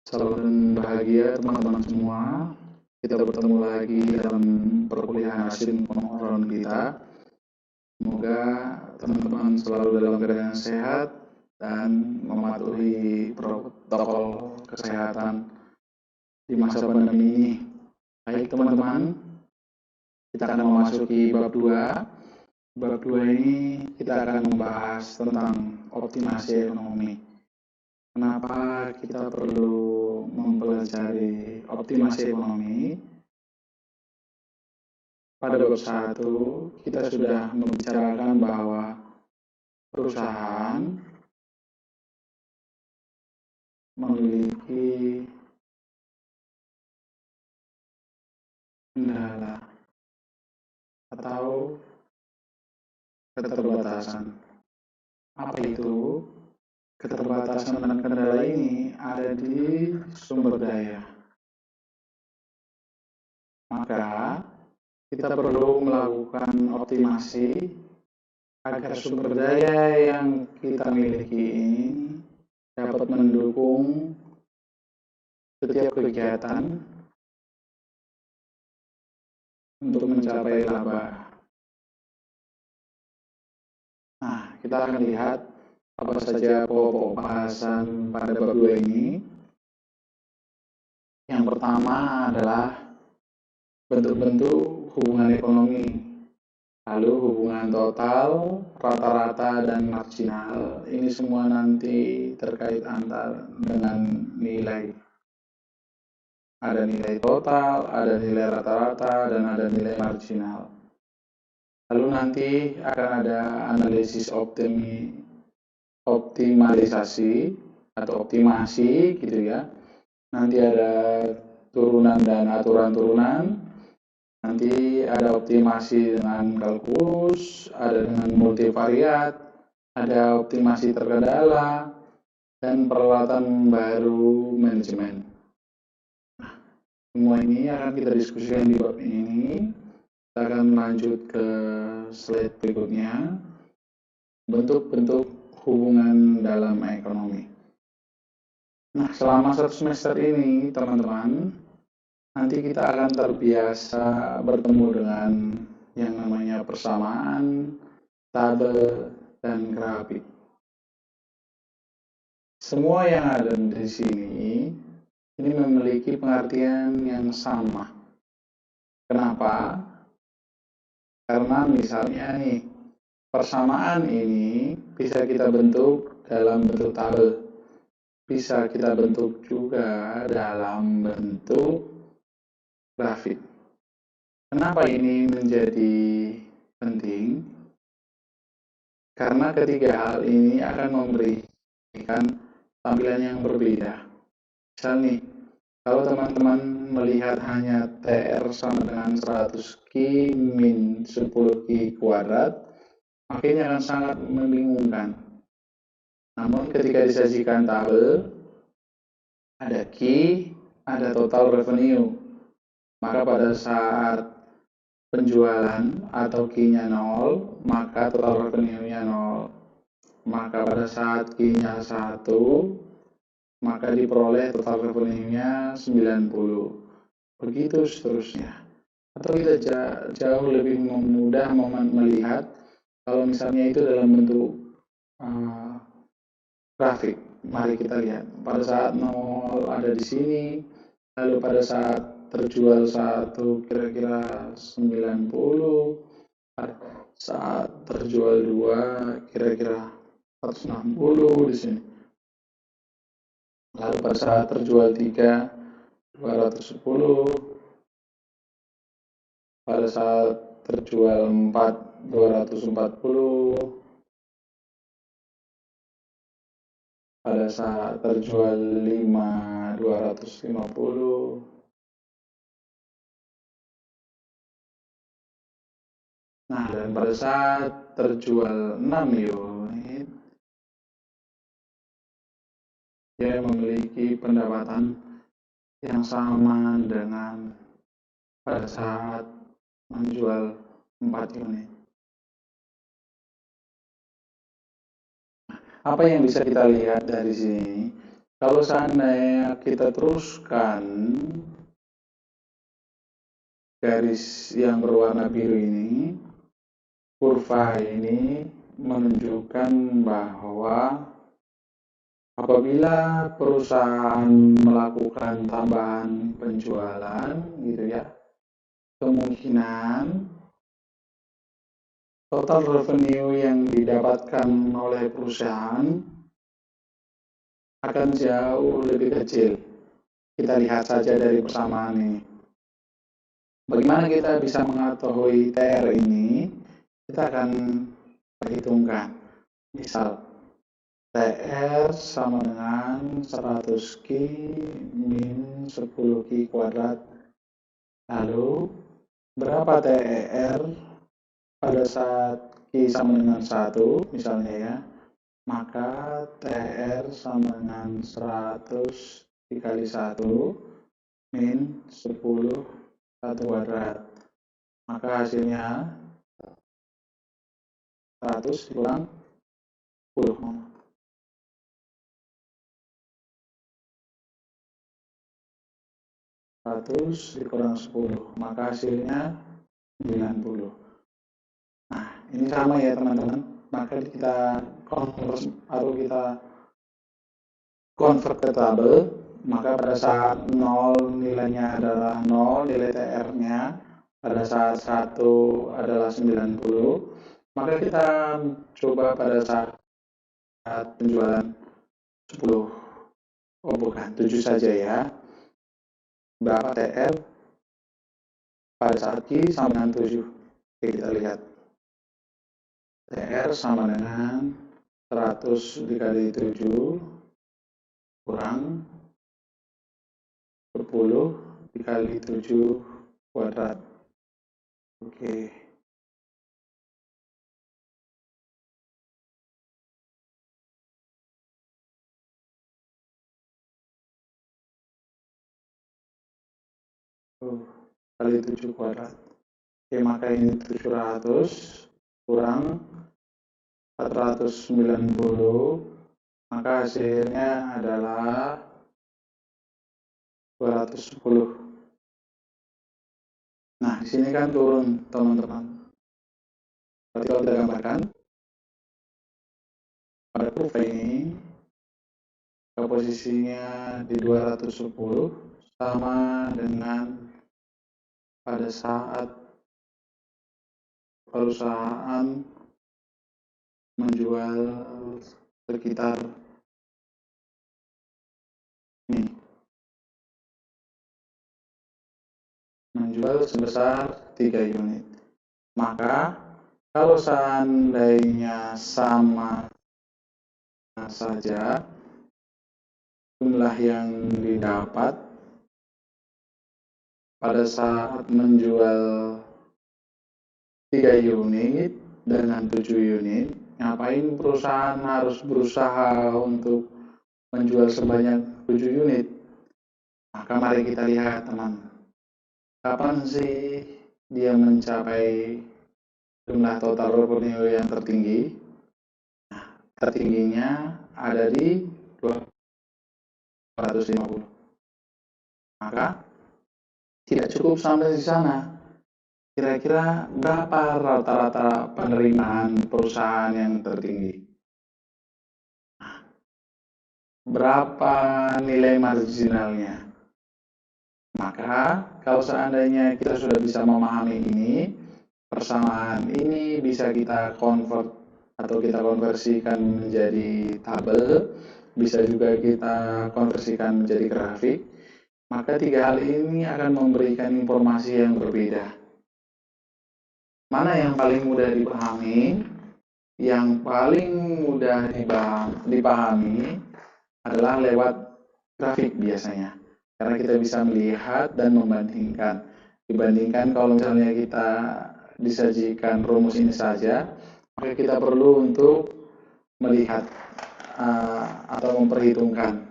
Salam dan bahagia teman-teman semua. Kita bertemu lagi dalam perkuliahan asinkron kita. Semoga teman-teman selalu dalam keadaan sehat dan mematuhi protokol kesehatan di masa pandemi ini. Baik teman-teman, kita akan memasuki bab 2. Bab 2 ini kita akan membahas tentang optimasi ekonomi. Kenapa kita perlu mempelajari optimasi ekonomi? Pada bab 1, kita sudah membicarakan bahwa perusahaan memiliki kendala atau keterbatasan. Apa itu? Keterbatasan dan kendala ini ada di sumber daya. Maka kita perlu melakukan optimasi agar sumber daya yang kita miliki ini dapat mendukung setiap kegiatan untuk mencapai laba. Nah, kita akan lihat apa saja pokok bahasan pada bab 2 ini. Yang pertama adalah bentuk-bentuk hubungan ekonomi, lalu hubungan total, rata-rata, dan marginal. Ini semua nanti terkait dengan nilai. Ada nilai total, ada nilai rata-rata, dan ada nilai marginal. Lalu nanti akan ada analisis optimalisasi atau optimasi gitu ya. Nanti ada turunan dan aturan turunan. Nanti ada optimasi dengan kalkulus, ada dengan multivariat, ada optimasi terkendala, dan peralatan baru manajemen. Nah, semua ini akan kita diskusikan di bab ini. Kita akan lanjut ke slide berikutnya. Bentuk-bentuk hubungan dalam ekonomi. Nah, selama 1 semester ini, teman-teman, nanti kita akan terbiasa bertemu dengan yang namanya persamaan, tabel, dan grafik. Semua yang ada di sini ini memiliki pengertian yang sama. Kenapa? Karena misalnya nih, persamaan ini bisa kita bentuk dalam bentuk tabel, bisa kita bentuk juga dalam bentuk grafik. Kenapa ini menjadi penting? Karena ketiga hal ini akan memberikan tampilan yang berbeda. Misal nih, kalau teman-teman melihat hanya TR sama dengan 100Q min 10Q kuadrat, maka ini akan sangat membingungkan. Namun ketika disajikan tabel, ada Q, ada total revenue. Maka pada saat penjualan atau Q-nya 0, maka total revenue-nya 0. Maka pada saat Q-nya 1, maka diperoleh total revenue-nya 90. Begitu seterusnya. Atau kita jauh lebih mudah melihat kalau misalnya itu dalam bentuk grafik. Mari kita lihat. Pada saat 0 ada di sini, lalu pada saat terjual 1 kira-kira 90, pada saat terjual 2 kira-kira 160 di sini. Lalu pada saat terjual 3 210, pada saat terjual 4 240, pada saat terjual 5 250, nah dan pada saat terjual 6 unit, dia memiliki pendapatan yang sama dengan pada saat menjual 4 unit. Apa yang bisa kita lihat dari sini? Kalau seandainya kita teruskan garis yang berwarna biru ini, kurva ini menunjukkan bahwa apabila perusahaan melakukan tambahan penjualan gitu ya, kemungkinan total revenue yang didapatkan oleh perusahaan akan jauh lebih kecil. Kita lihat saja dari persamaan ini. Bagaimana kita bisa mengetahui TR ini? Kita akan perhitungkan. Misal, TR sama dengan 100Q min 10Q kuadrat. Lalu, berapa TR pada saat Q sama dengan 1, misalnya ya. Maka TR sama dengan 100 dikali 1 min 10 1 kuadrat, maka hasilnya 100 dikurang 10, 100 dikurang 10, maka hasilnya 90. Nah, ini sama ya teman-teman, maka kita convert ke tabel, maka pada saat 0 nilainya adalah 0, nilai TR-nya pada saat 1 adalah 90, maka kita coba pada saat penjualan 10, oh bukan, 7 saja ya. Berapa TR pada saat Q sama dengan 7? Oke, kita lihat. TR sama dengan 100 dikali 7 kurang 10 dikali 7 kuadrat. Oke. Kali 7 kuadrat. Oke, maka ini 700 kurang 490, maka hasilnya adalah 210. Nah, di sini kan turun, teman-teman. Berarti kalau kita gambarkan, pada kurva ini, posisinya di 210 sama dengan pada saat perusahaan menjual sekitar ini, menjual sebesar 3 unit. Maka kalau seandainya sama saja jumlah yang didapat pada saat menjual 3 unit dengan 7 unit, ngapain perusahaan harus berusaha untuk menjual sebanyak 7 unit? Maka mari kita lihat teman, kapan sih dia mencapai jumlah total revenue yang tertinggi? Nah, tertingginya ada di 250. Maka tidak cukup sampai di sana. Kira-kira berapa rata-rata penerimaan perusahaan yang tertinggi? Berapa nilai marginalnya? Maka kalau seandainya kita sudah bisa memahami ini, persamaan ini bisa kita convert atau kita konversikan menjadi tabel, bisa juga kita konversikan menjadi grafik, maka tiga hal ini akan memberikan informasi yang berbeda. Mana yang paling mudah dipahami? Yang paling mudah dipahami adalah lewat grafik biasanya, karena kita bisa melihat dan membandingkan. Dibandingkan kalau misalnya kita disajikan rumus ini saja, maka kita perlu untuk melihat atau memperhitungkan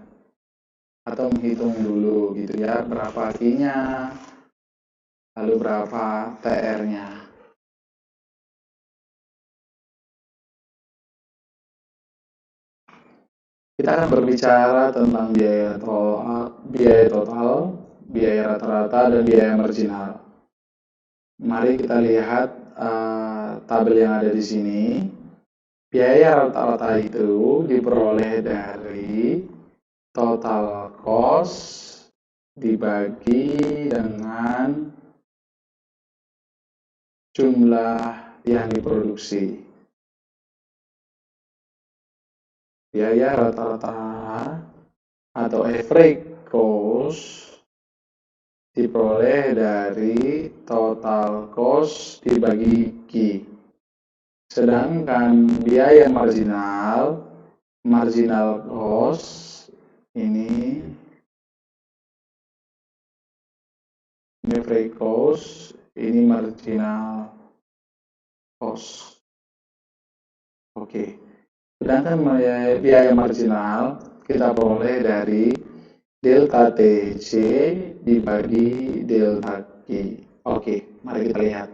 atau menghitung dulu gitu ya, berapa Q-nya, lalu berapa TR-nya. Kita akan berbicara tentang biaya total, biaya rata-rata, dan biaya marginal. Mari kita lihat tabel yang ada di sini. Biaya rata-rata itu diperoleh dari total cost dibagi dengan jumlah yang diproduksi. Biaya rata-rata atau average cost diperoleh dari total cost dibagi Q. Sedangkan biaya marginal cost ini average cost, ini marginal cost. Oke. Sedangkan biaya marginal kita peroleh dari delta TC dibagi delta Q. Oke, mari kita lihat.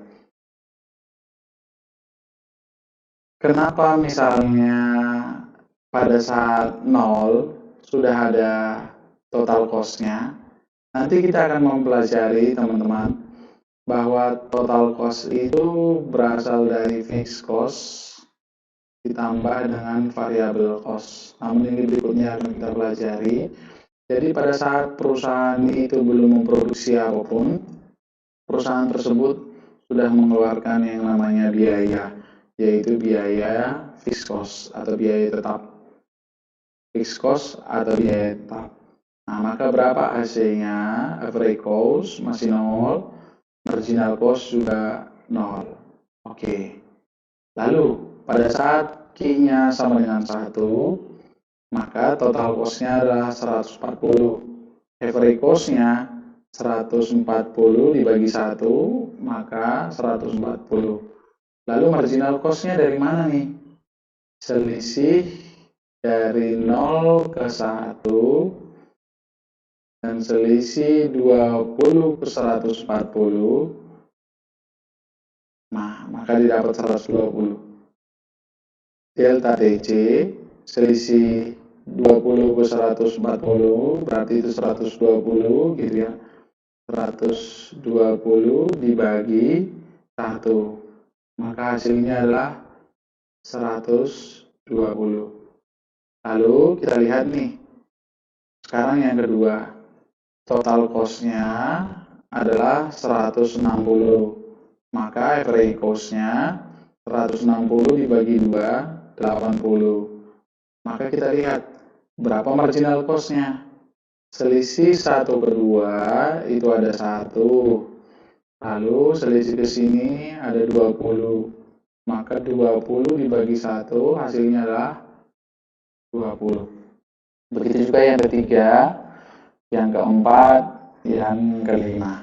Kenapa misalnya pada saat 0 sudah ada total cost-nya? Nanti kita akan mempelajari teman-teman bahwa total cost itu berasal dari fixed cost ditambah dengan variable cost. Namun ini berikutnya akan kita pelajari. Jadi pada saat perusahaan itu belum memproduksi apapun, perusahaan tersebut sudah mengeluarkan yang namanya biaya, yaitu biaya fixed cost atau biaya tetap. Fixed cost atau biaya tetap. Nah, maka berapa AC-nya? Average cost masih 0, marginal cost juga 0. Oke. Lalu, pada saat Q-nya sama dengan 1, maka total cost-nya adalah 140. Average cost-nya 140 dibagi 1, maka 140. Lalu marginal cost-nya dari mana nih? Selisih dari 0 ke 1 dan selisih 20 ke 140. Nah, maka didapat 120. Delta TC selisih 20 ke 140 berarti itu 120 gitu ya. 120 dibagi 1. Maka hasilnya adalah 120. Lalu kita lihat nih. Sekarang yang kedua. Total cost-nya adalah 160. Maka average cost-nya 160 dibagi 2, 80. Maka kita lihat berapa marginal cost-nya. Selisih 1 per 2 itu ada 1. Lalu selisih ke sini ada 20. Maka 20 dibagi 1 hasilnya adalah 20. Begitu juga yang ketiga, yang keempat, yang kelima.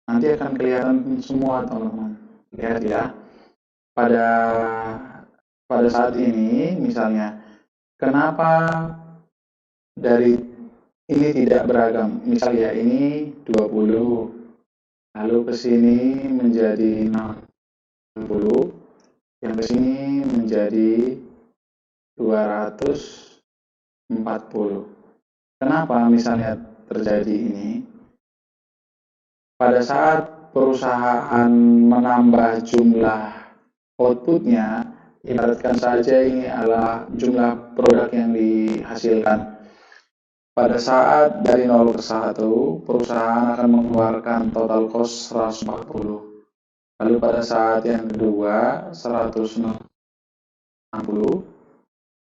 Nanti akan kelihatan semua teman-teman. Lihat ya. Pada saat ini misalnya, kenapa dari ini tidak beragam? Misalnya ini 20, lalu ke sini menjadi 60, yang ke sini menjadi 240. Kenapa misalnya terjadi ini? Pada saat perusahaan menambah jumlah outputnya, ibaratkan saja ini adalah jumlah produk yang dihasilkan. Pada saat dari 0 ke 1, perusahaan akan mengeluarkan total cost 140. Lalu pada saat yang kedua, 160.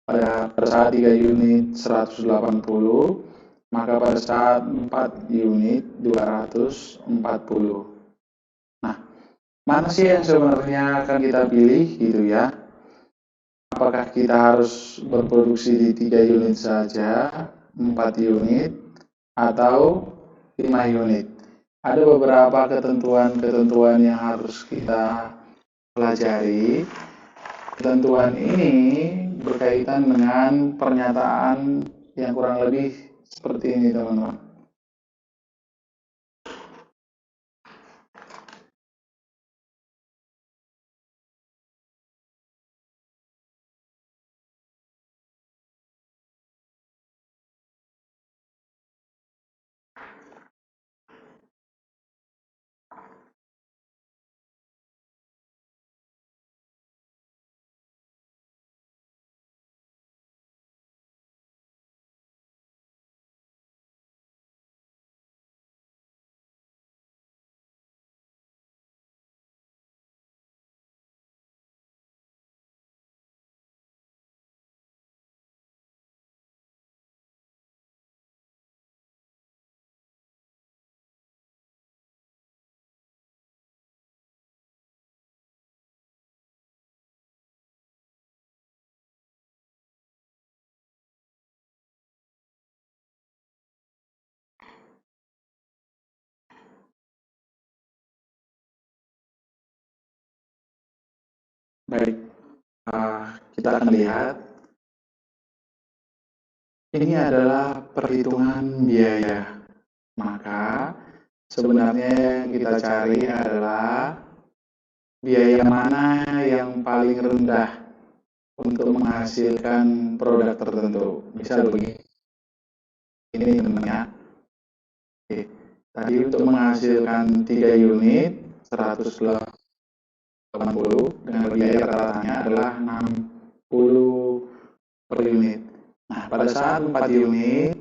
Pada saat 3 unit 180, maka pada saat 4 unit 240. Nah, mana sih yang sebenarnya akan kita pilih gitu ya? Apakah kita harus berproduksi di 3 unit saja, 4 unit, atau 5 unit? Ada beberapa ketentuan-ketentuan yang harus kita pelajari. Ketentuan ini berkaitan dengan pernyataan yang kurang lebih seperti ini teman-teman. Baik, kita akan lihat. Ini adalah perhitungan biaya. Maka sebenarnya yang kita cari adalah biaya mana yang paling rendah untuk menghasilkan produk tertentu. Misal begini teman-teman ya. Oke. Tadi untuk menghasilkan 3 unit 180 dengan biaya rata-ratanya adalah 60 per unit. Nah, pada saat 4 unit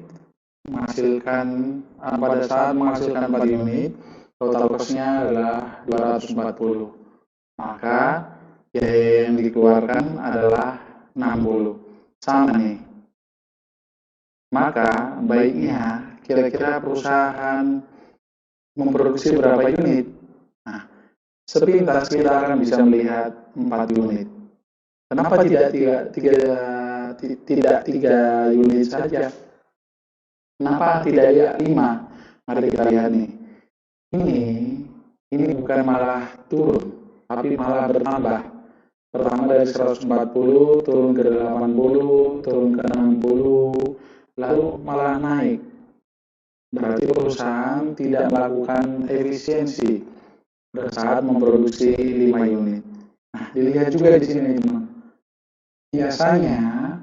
menghasilkan 4 unit, total cost-nya adalah 240. Maka biaya yang dikeluarkan adalah 60. Sama nih. Maka baiknya kira-kira perusahaan memproduksi berapa unit? Nah, sepintas kita akan bisa melihat 4 unit. Kenapa tidak tiga unit saja? Kenapa tidak ya 5? Mari kita lihat nih. Ini bukan malah turun, tapi malah bertambah. Pertama dari 140 turun ke 80, turun ke 60, lalu malah naik. Berarti perusahaan tidak melakukan efisiensi pada saat memproduksi 5 unit. Nah, dilihat juga di sini teman. Biasanya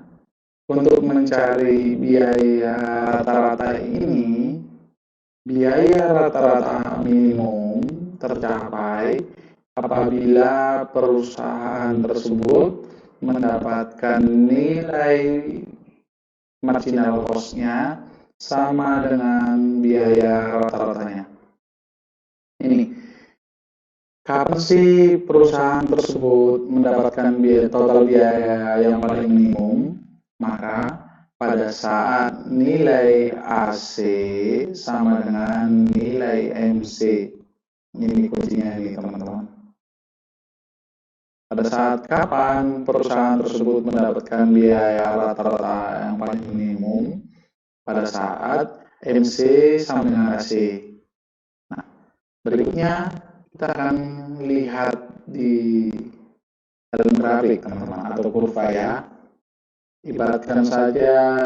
untuk mencari biaya rata-rata ini, biaya rata-rata minimum tercapai apabila perusahaan tersebut mendapatkan nilai marginal cost-nya sama dengan biaya rata-ratanya. Ini, kapan sih perusahaan tersebut mendapatkan total biaya yang paling minimum? Maka pada saat nilai AC sama dengan nilai MC. Ini kuncinya nih teman-teman. Pada saat kapan perusahaan tersebut mendapatkan biaya rata-rata yang paling minimum? Pada saat MC sama dengan AC. Nah, berikutnya kita akan lihat di dalam grafik teman-teman atau kurva ya. Ibaratkan saja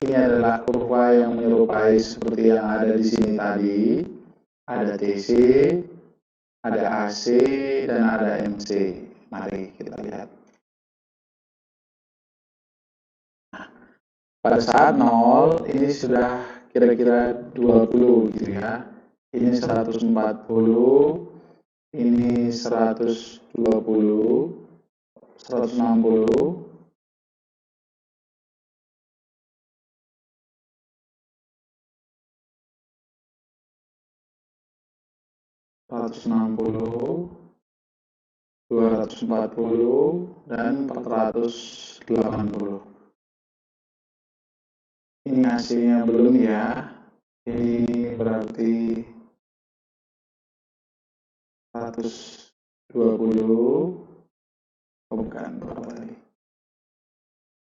ini adalah kurva yang menyerupai seperti yang ada di sini tadi. Ada TC, ada AC, dan ada MC. Mari kita lihat. Nah, pada saat 0, ini sudah kira-kira 20 gitu ya. Ini 140, ini 120, 160, 160, 240, dan 480. Ini hasilnya belum ya. Ini berarti 120, bukan berapa tadi?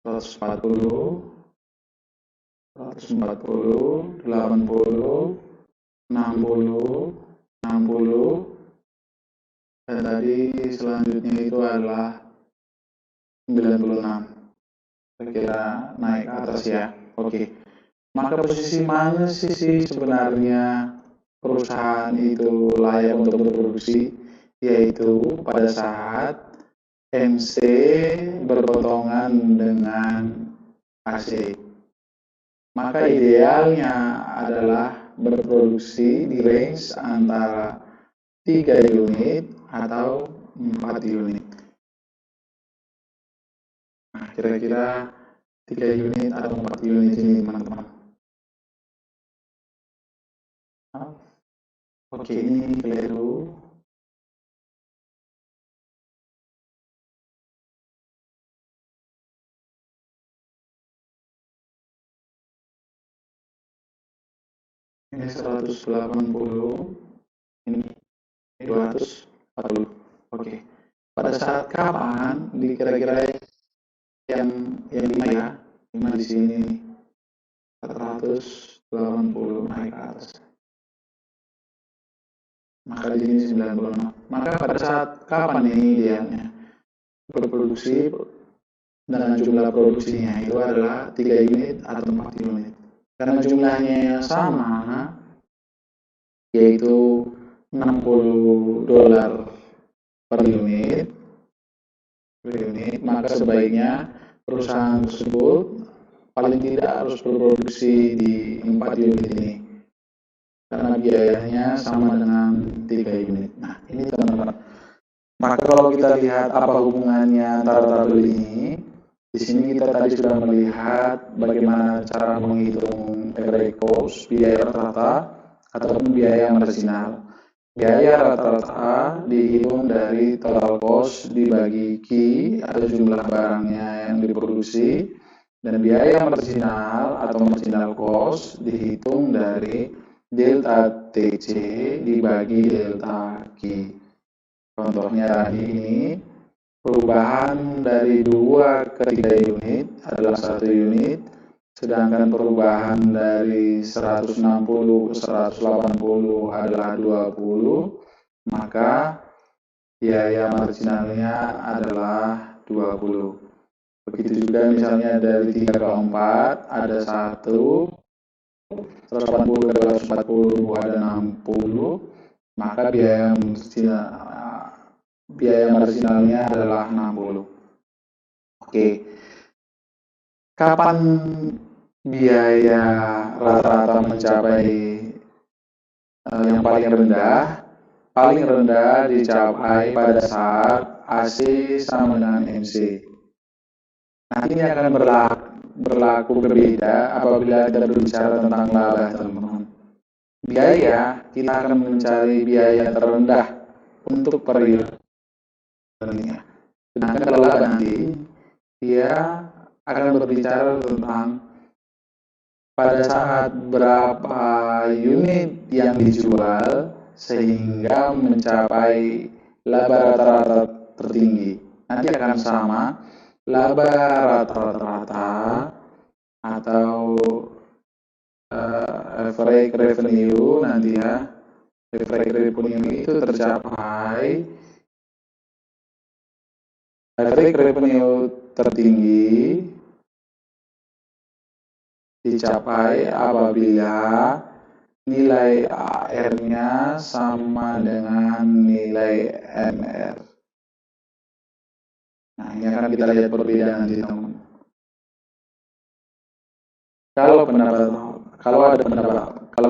140, 140, 80, 60, 60, dan tadi selanjutnya itu adalah 96. Kira-kira naik ke atas ya. Oke. Maka posisi mana sih sebenarnya perusahaan itu layak untuk berproduksi? Yaitu pada saat MC berpotongan dengan AC. Maka idealnya adalah berproduksi di range antara 3 unit atau 4 unit. Nah, kira-kira 3 unit atau 4 unit ini teman-teman. Oke, ini keliru. Ini 180, ini 240. Oke. Pada saat kapan kira-kira yang 5 ya? 5 di sini nih. 480 naik ke atas. maka di sini 96. Maka pada saat kapan ini idealnya berproduksi dengan jumlah produksinya itu adalah 3 unit atau 4 unit. Karena jumlahnya yang sama, yaitu $60 per unit, maka sebaiknya perusahaan tersebut paling tidak harus berproduksi di 4 unit ini karena biayanya sama dengan 3 unit. Nah, ini teman-teman. Maka kalau kita lihat apa hubungannya antara tabel ini, di sini kita tadi sudah melihat bagaimana cara menghitung average cost, biaya rata-rata ataupun biaya marginal. Biaya rata-rata dihitung dari total cost dibagi Q atau jumlah barangnya yang diproduksi, dan biaya marginal atau marginal cost dihitung dari delta TC dibagi delta Q. Contohnya tadi ini, perubahan dari 2 ke 3 unit adalah 1 unit, sedangkan perubahan dari 160 ke 180 adalah 20, maka biaya marginalnya adalah 20. Begitu juga misalnya dari 3 ke 4 ada 1, 180 ke 240 ada 60, maka biaya marginalnya adalah 60. Oke. Kapan biaya rata-rata mencapai yang paling rendah? Paling rendah dicapai pada saat AC sama dengan MC. Nah, ini akan berlaku berbeda apabila kita berbicara tentang laba, teman-teman. Biaya, kita akan mencari biaya terendah untuk periode. Sedangkan kalau laba nanti, dia akan berbicara tentang pada saat berapa unit yang dijual sehingga mencapai laba rata-rata tertinggi. Nanti akan sama laba rata-rata atau average revenue nanti ya. Average revenue itu tercapai, average revenue tertinggi dicapai apabila nilai AR-nya sama dengan nilai MR. Nah, ini akan kita lihat perbedaan nanti, teman. Kalau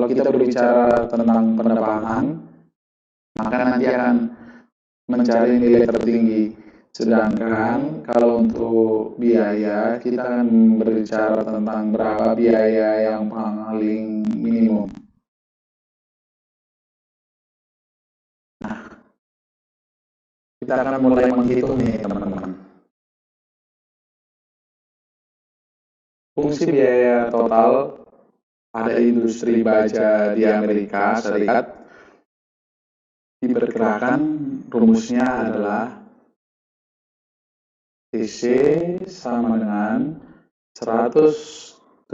kita berbicara tentang pendapatan, maka nanti akan mencari nilai tertinggi. Sedangkan kalau untuk biaya, kita akan berbicara tentang berapa biaya yang paling minimum. Nah, kita akan mulai menghitung nih, teman-teman. Fungsi biaya total pada industri baja di Amerika Serikat diperkirakan rumusnya adalah TC sama dengan 182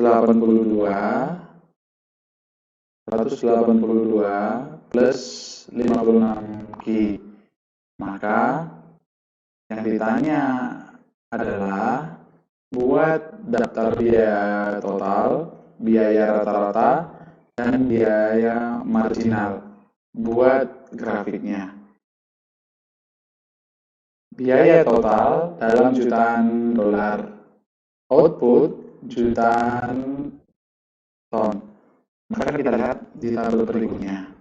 plus 56 Q. Maka yang ditanya adalah buat daftar biaya total, biaya rata-rata, dan biaya marginal. Buat grafiknya. Biaya total dalam jutaan dolar. Output jutaan ton. Maka kita lihat di tabel berikutnya.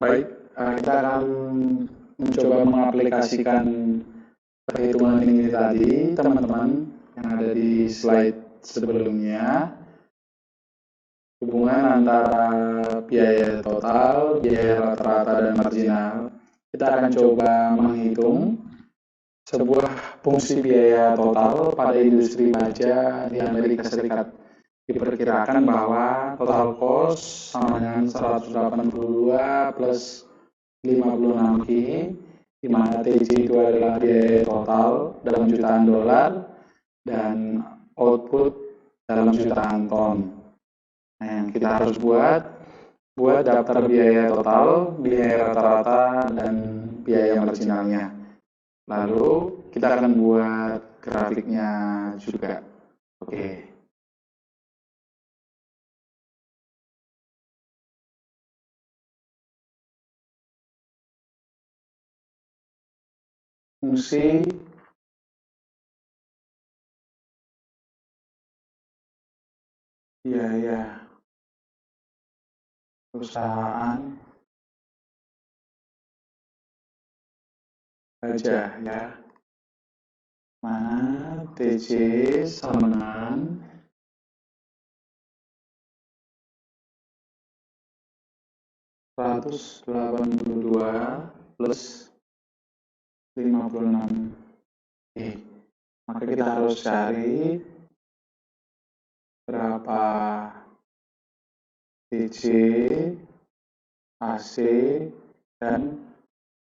Baik, kita akan mencoba mengaplikasikan perhitungan ini tadi, teman-teman, yang ada di slide sebelumnya. Hubungan antara biaya total, biaya rata-rata, dan marginal. Kita akan coba menghitung sebuah fungsi biaya total pada industri baja di Amerika Serikat. Diperkirakan bahwa total cost sama dengan 182 plus 56Q, di mana TC itu adalah biaya total dalam jutaan dolar dan output dalam jutaan ton. Nah, yang kita harus buat daftar biaya total, biaya rata-rata, dan biaya marginalnya. Lalu kita akan buat grafiknya juga. Oke. Fungsi biaya perusahaan baja ya, mana TC sama dengan 182 plus 56. Maka kita harus cari berapa TC, AC, dan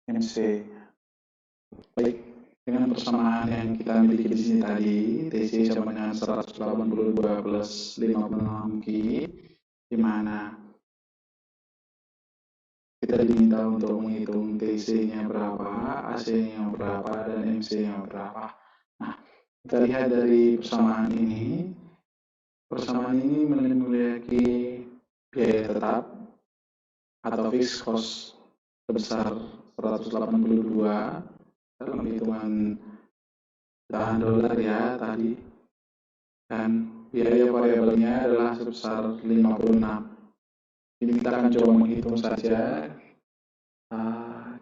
MC. Baik, dengan persamaan yang kita miliki di sini tadi, TC sama dengan 182 plus 56Q, di mana kita diminta untuk menghitung TC-nya berapa, AC-nya berapa, dan MC-nya berapa. Nah, kita lihat dari persamaan ini memiliki biaya tetap atau fixed cost sebesar 182 dalam hitungan jutaan dolar ya tadi, dan biaya variabelnya adalah sebesar 56. Ini kita akan coba menghitung saja.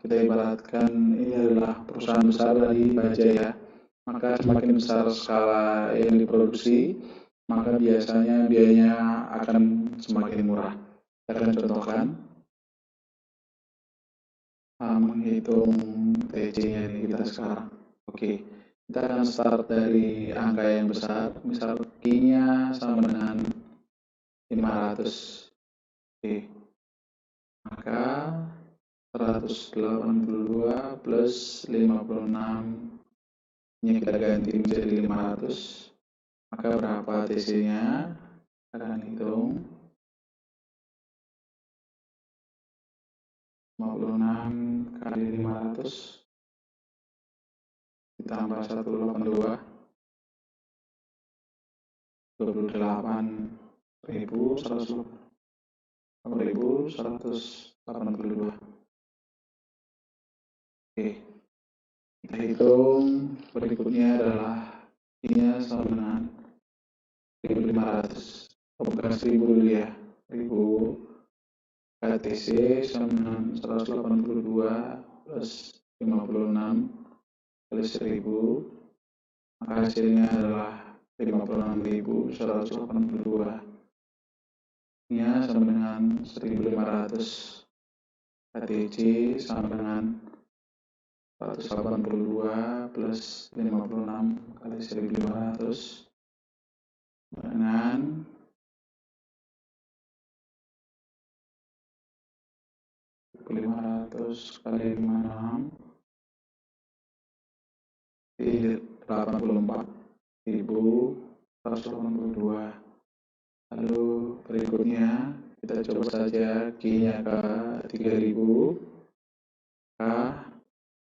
Kita ibaratkan ini adalah perusahaan besar dari baja ya, maka semakin besar skala yang diproduksi, maka biasanya biayanya akan semakin murah. Kita akan contohkan menghitung TC-nya ini kita sekarang. Oke, kita akan start dari angka yang besar, misal Q-nya sama dengan 500. Oke, maka 182 plus 56 ini kita ganti menjadi 500, maka berapa TC-nya? Kita akan hitung 56 kali 500 ditambah 182, 28.182. Oke, kita hitung berikutnya adalah ini sama dengan 1.500. Bukan 1.000 dulu ya, 1.000 KTC sama dengan 182 plus 56 kali 1.000, maka hasilnya adalah 56.182. Ini sama dengan 1.500. KTC sama dengan 182 plus 56 kali 1.500 dengan 500 kali 56 di 84.182. Lalu berikutnya kita coba saja Q-nya ke 3.000, K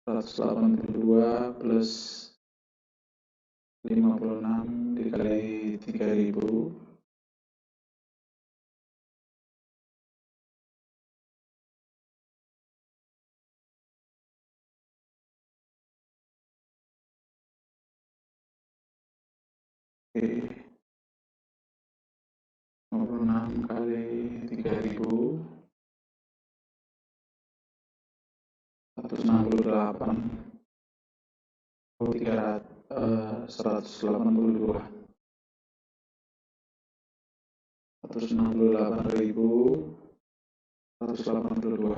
182 plus 56 dikali 3.000, oke, 56 kali 3.000 168.382 168.182.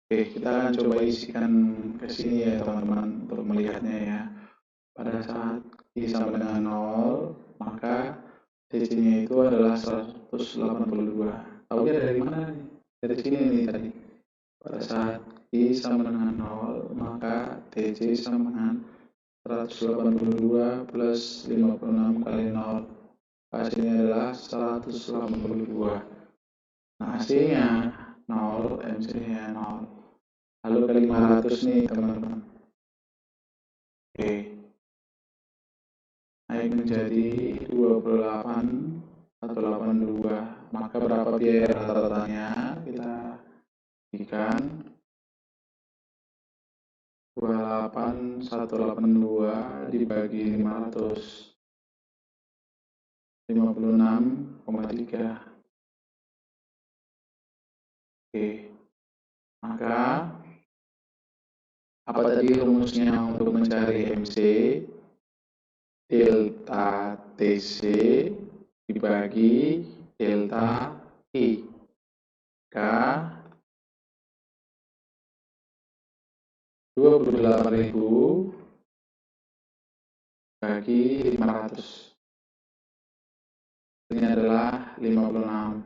Oke, kita akan coba isikan ke sini ya teman-teman untuk melihatnya ya. Pada saat I sama dengan 0, maka TC-nya itu adalah 182. Tahunya dari mana nih? Dari sini nih tadi. Pada saat I sama dengan 0, maka TC sama dengan 182 plus 56 kali 0. Hasilnya adalah 182. Nah, hasilnya 0, MC-nya 0. Lalu kali 500 nih teman-teman. Oke. Naik menjadi 28.182. Maka berapa biaya rata-ratanya? Kita berikan 28.182 dibagi 500. 56,3. Oke. Maka apa tadi rumusnya untuk mencari MC? Delta TC dibagi delta I. K 28.000 bagi 500. Ini adalah 56.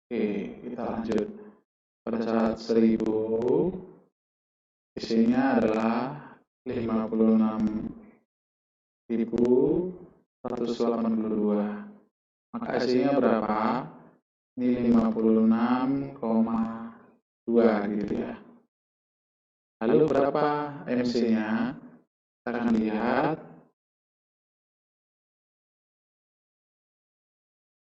Oke, kita lanjut. Pada saat 1000, isinya adalah 56.182. Maka hasilnya berapa? Ini 56,2 gitu ya. Lalu berapa MC-nya? Kita akan lihat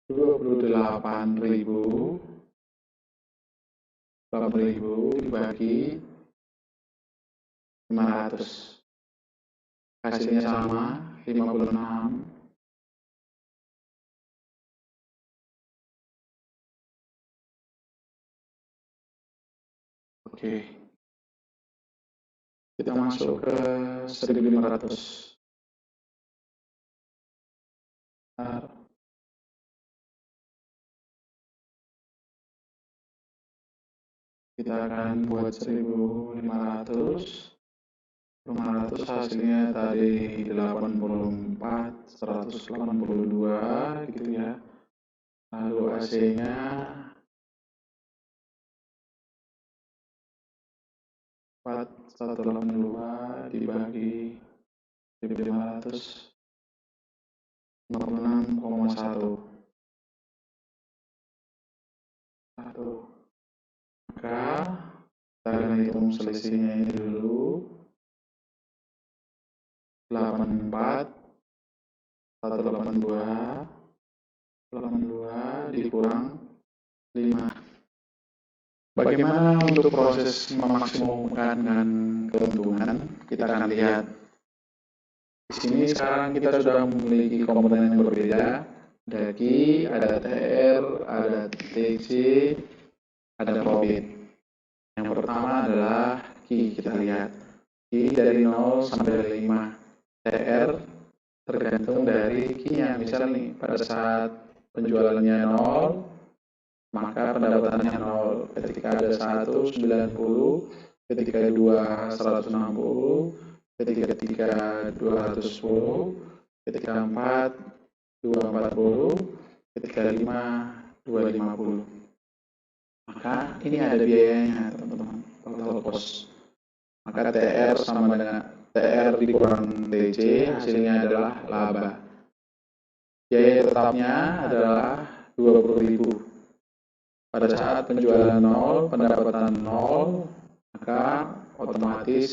28.000 dibagi 500. Hasilnya sama, 56. Oke. Kita masuk ke 1500. Kita akan buat 1500. 500 hasilnya tadi 84, 182 gitu ya. Lalu AC-nya 182 dibagi 500, 56,1. Maka kita akan hitung selisihnya ini dulu. 84, 182 dikurang 5. Bagaimana untuk proses memaksimumkan keuntungan? Kita akan lihat. Di sini sekarang kita sudah memiliki komponen yang berbeda. Ada Q, ada TR, ada TC, ada profit. Yang pertama adalah Q, kita lihat. Q dari 0 sampai 5. TR tergantung dari Q-nya. Misal nih, pada saat penjualannya 0, maka pendapatannya 0. Ketika ada 1, 90. Ketika 2, 160. Ketika 3, 210. Ketika 4, 240. Ketika 5, 250. Maka ini ada biayanya teman-teman, total cost. Maka TR sama dengan TR dikurang TC, hasilnya adalah laba. Biaya tetapnya adalah 20.000. Pada saat penjualan 0, pendapatan 0, maka otomatis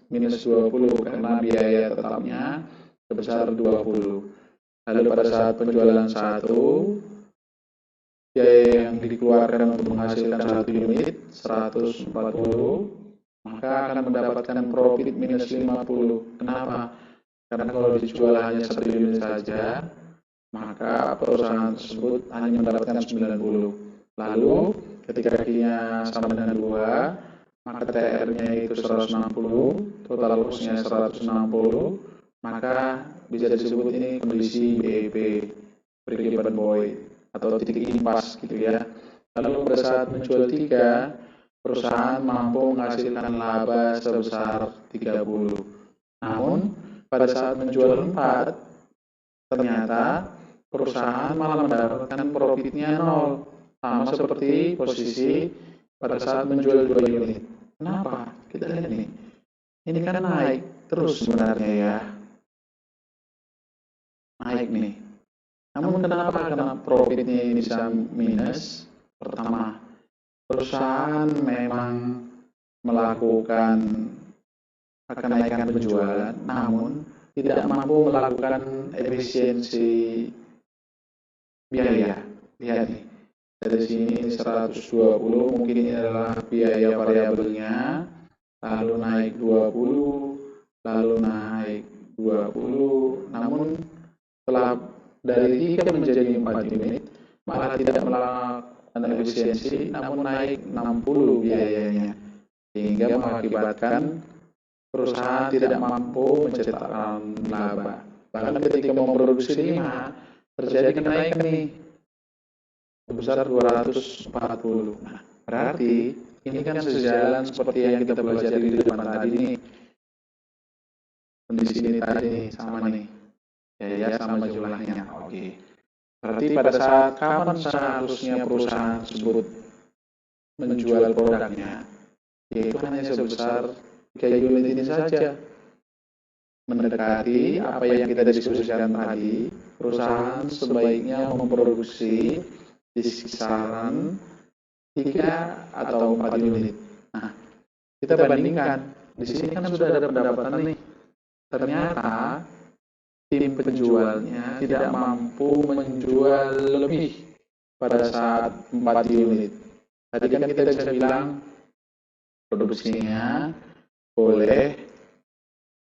minus 20 karena biaya tetapnya sebesar 20. Lalu pada saat penjualan 1, biaya yang dikeluarkan untuk menghasilkan 1 unit 140, maka akan mendapatkan profit minus 50. Kenapa? Karena kalau dijual hanya 1 unit saja, maka perusahaan tersebut hanya mendapatkan 90. Lalu ketika Q-nya sama dengan 2, maka TR-nya itu 160, total cost-nya 160, maka bisa disebut ini kondisi BEP, break even point, atau titik impas gitu ya. Lalu pada saat menjual 3, perusahaan mampu menghasilkan laba sebesar 30. Namun, pada saat menjual 4, ternyata perusahaan malah mendapatkan profitnya 0, sama seperti posisi pada saat menjual 2 unit. Kenapa? Kita lihat nih, ini kan naik terus sebenarnya ya, naik nih. Namun kenapa profitnya ini bisa minus? Pertama, perusahaan memang melakukan kenaikan penjualan, namun tidak mampu melakukan efisiensi biaya. Lihat nih, dari sini 120, mungkin ini adalah biaya variabelnya, lalu naik 20, lalu naik 20, namun setelah dari 3 menjadi 4 unit, malah tidak melakukan efisiensi, namun naik 60 biayanya, sehingga mengakibatkan perusahaan tidak mampu mencetakkan laba. Bahkan ketika memproduksi 5, terjadi kenaikan nih sebesar 240. Nah, berarti ini kan sejalan seperti yang kita pelajari di depan tadi nih. Kondisi ini tadi nih, sama nih. Ya, sama jumlahnya. Oke. Berarti pada saat kapan seharusnya perusahaan tersebut menjual produknya? Yaitu hanya sebesar 3 unit ini saja. Mendekati apa yang kita diskusikan tadi, perusahaan sebaiknya memproduksi di kisaran 3 atau 4 unit. Nah, kita bandingkan. Di sini kan sudah ada pendapatan nih. Ternyata tim penjualnya tidak mampu menjual lebih pada saat 4 unit. Tadi kan kita bisa bilang produksinya boleh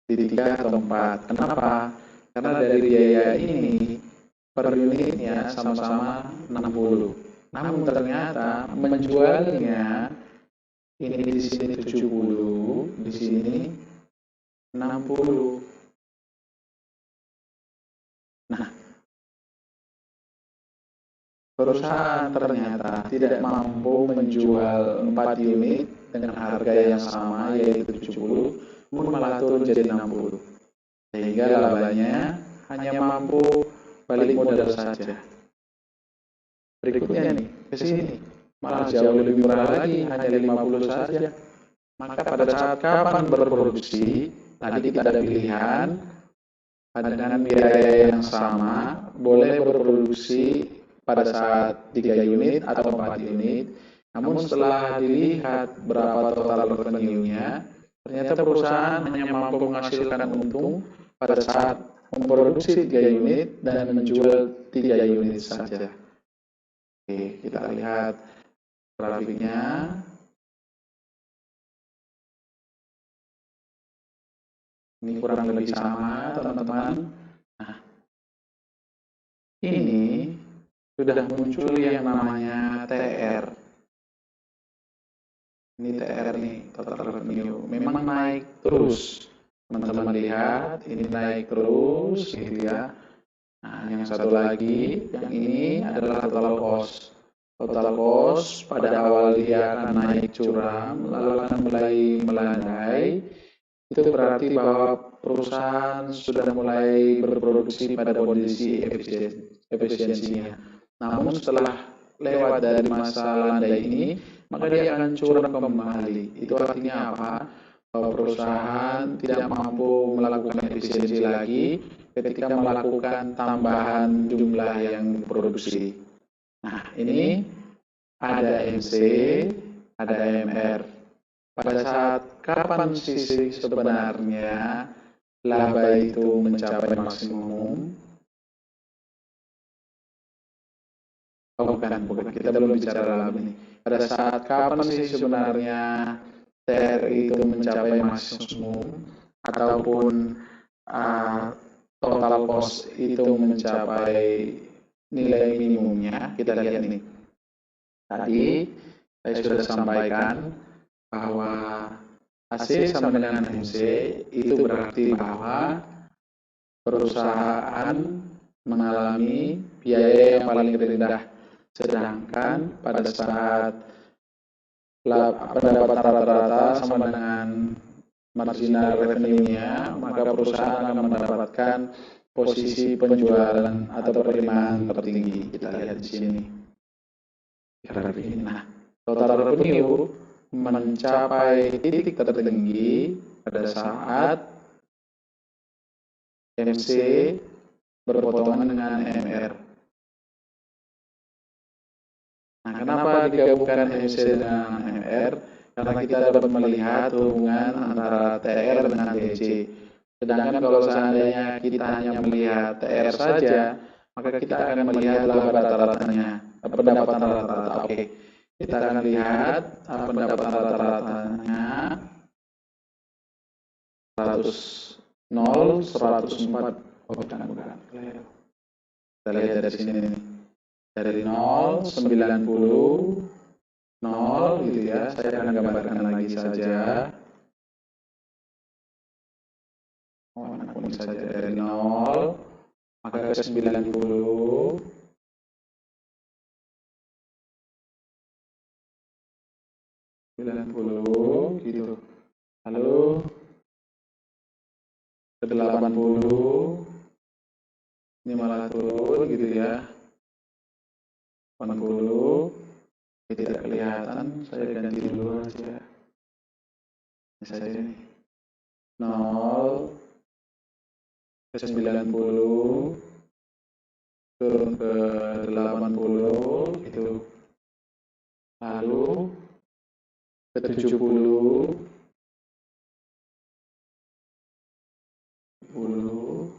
di 3 atau 4. Kenapa? Karena dari biaya ini per unitnya sama-sama 60. Namun ternyata menjualnya ini di sini 70, di sini 60. Nah, perusahaan ternyata tidak mampu menjual 4 unit dengan harga yang sama, yaitu 70, namun malah turun jadi 60. Sehingga labanya hanya mampu balik modal saja. Berikutnya nih, ke sini malah jauh lebih murah lagi, hanya 50 saja. Maka pada saat kapan berproduksi, tadi kita ada pilihan dengan biaya yang sama, boleh berproduksi pada saat 3 unit atau 4 unit. Namun setelah dilihat berapa total revenue-nya, ternyata perusahaan hanya mampu menghasilkan untung pada saat memproduksi 3 unit dan menjual 3 unit saja. Oke, kita lihat grafiknya. Ini kurang lebih sama, teman-teman. Nah, ini sudah muncul yang namanya TR. Ini TR nih, total revenue. Memang naik terus. Teman-teman lihat, ini naik terus gitu ya. Nah, yang satu lagi, yang ini adalah total cost. Total cost pada awal dia akan naik curam, lalu akan mulai melandai. Itu berarti bahwa perusahaan sudah mulai berproduksi pada kondisi efisiensinya. Namun setelah lewat dari masa landai ini, maka dia akan curam kembali. Itu artinya apa? Bahwa perusahaan tidak mampu melakukan efisiensi lagi ketika melakukan tambahan jumlah yang diproduksi. Nah, ini ada MC, ada AMR. Pada saat kapan sih sebenarnya laba itu mencapai maksimum? Oh, bukan. Kita belum bicara laba ini. Pada saat kapan sih sebenarnya TR itu mencapai maksimum ataupun total cost itu mencapai nilai minimumnya? Kita lihat ini. Tadi saya sudah sampaikan bahwa AC sama dengan MC itu berarti bahwa perusahaan mengalami biaya yang paling rendah, sedangkan pada saat pendapatan rata-rata sama dengan marginal revenue-nya, maka perusahaan akan mendapatkan posisi penjualan atau penerimaan tertinggi. Kita lihat di sini. Nah, total revenue mencapai titik tertinggi pada saat MC berpotongan dengan MR. Nah, kenapa digabungkan MC dengan MR? Karena kita dapat melihat hubungan antara TR dengan TC. Sedangkan kalau seandainya kita hanya melihat TR saja, maka kita akan melihat laba rata-ratanya, pendapatan rata-rata. Oke, kita akan lihat pendapatan rata-ratanya 104. Oh, bukan. Kita lihat dari sini nih. Dari 0, 90, 0 gitu ya. Saya akan gambarkan lagi saja. Manapun saja dari 0 maka ke 90, 90 gitu. Lalu ke 80, ini malah turun gitu ya. 80, ini tidak kelihatan, saya ganti dulu aja. Ini saja nih. 0 ke 90, turun ke 80 gitu. Lalu ke 70, 10,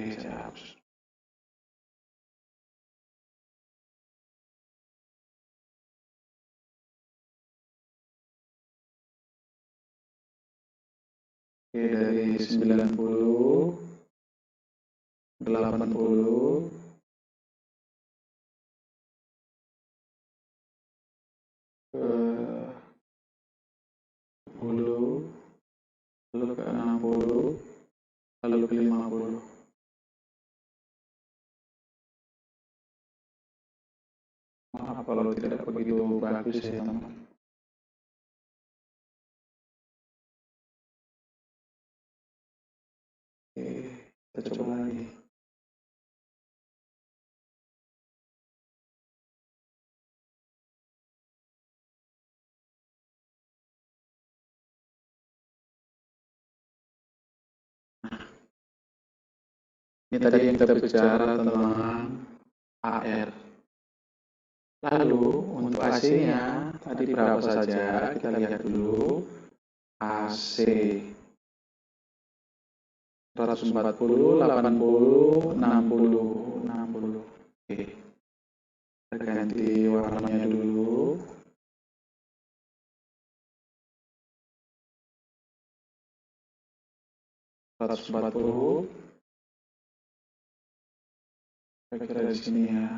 saya hapus. Oke, dari 90, 80, ke 10, lalu ke 60, lalu ke 50. Maaf kalau tidak begitu bagus ya teman. Oke, kita coba lagi. Ini tadi yang kita bicara tentang AR. Lalu untuk AC-nya tadi berapa saja? Kita lihat dulu. AC 140, 80, 60, 60. Oke. Kita ganti warnanya dulu. Ratus 140. Kira-kira di sini ya.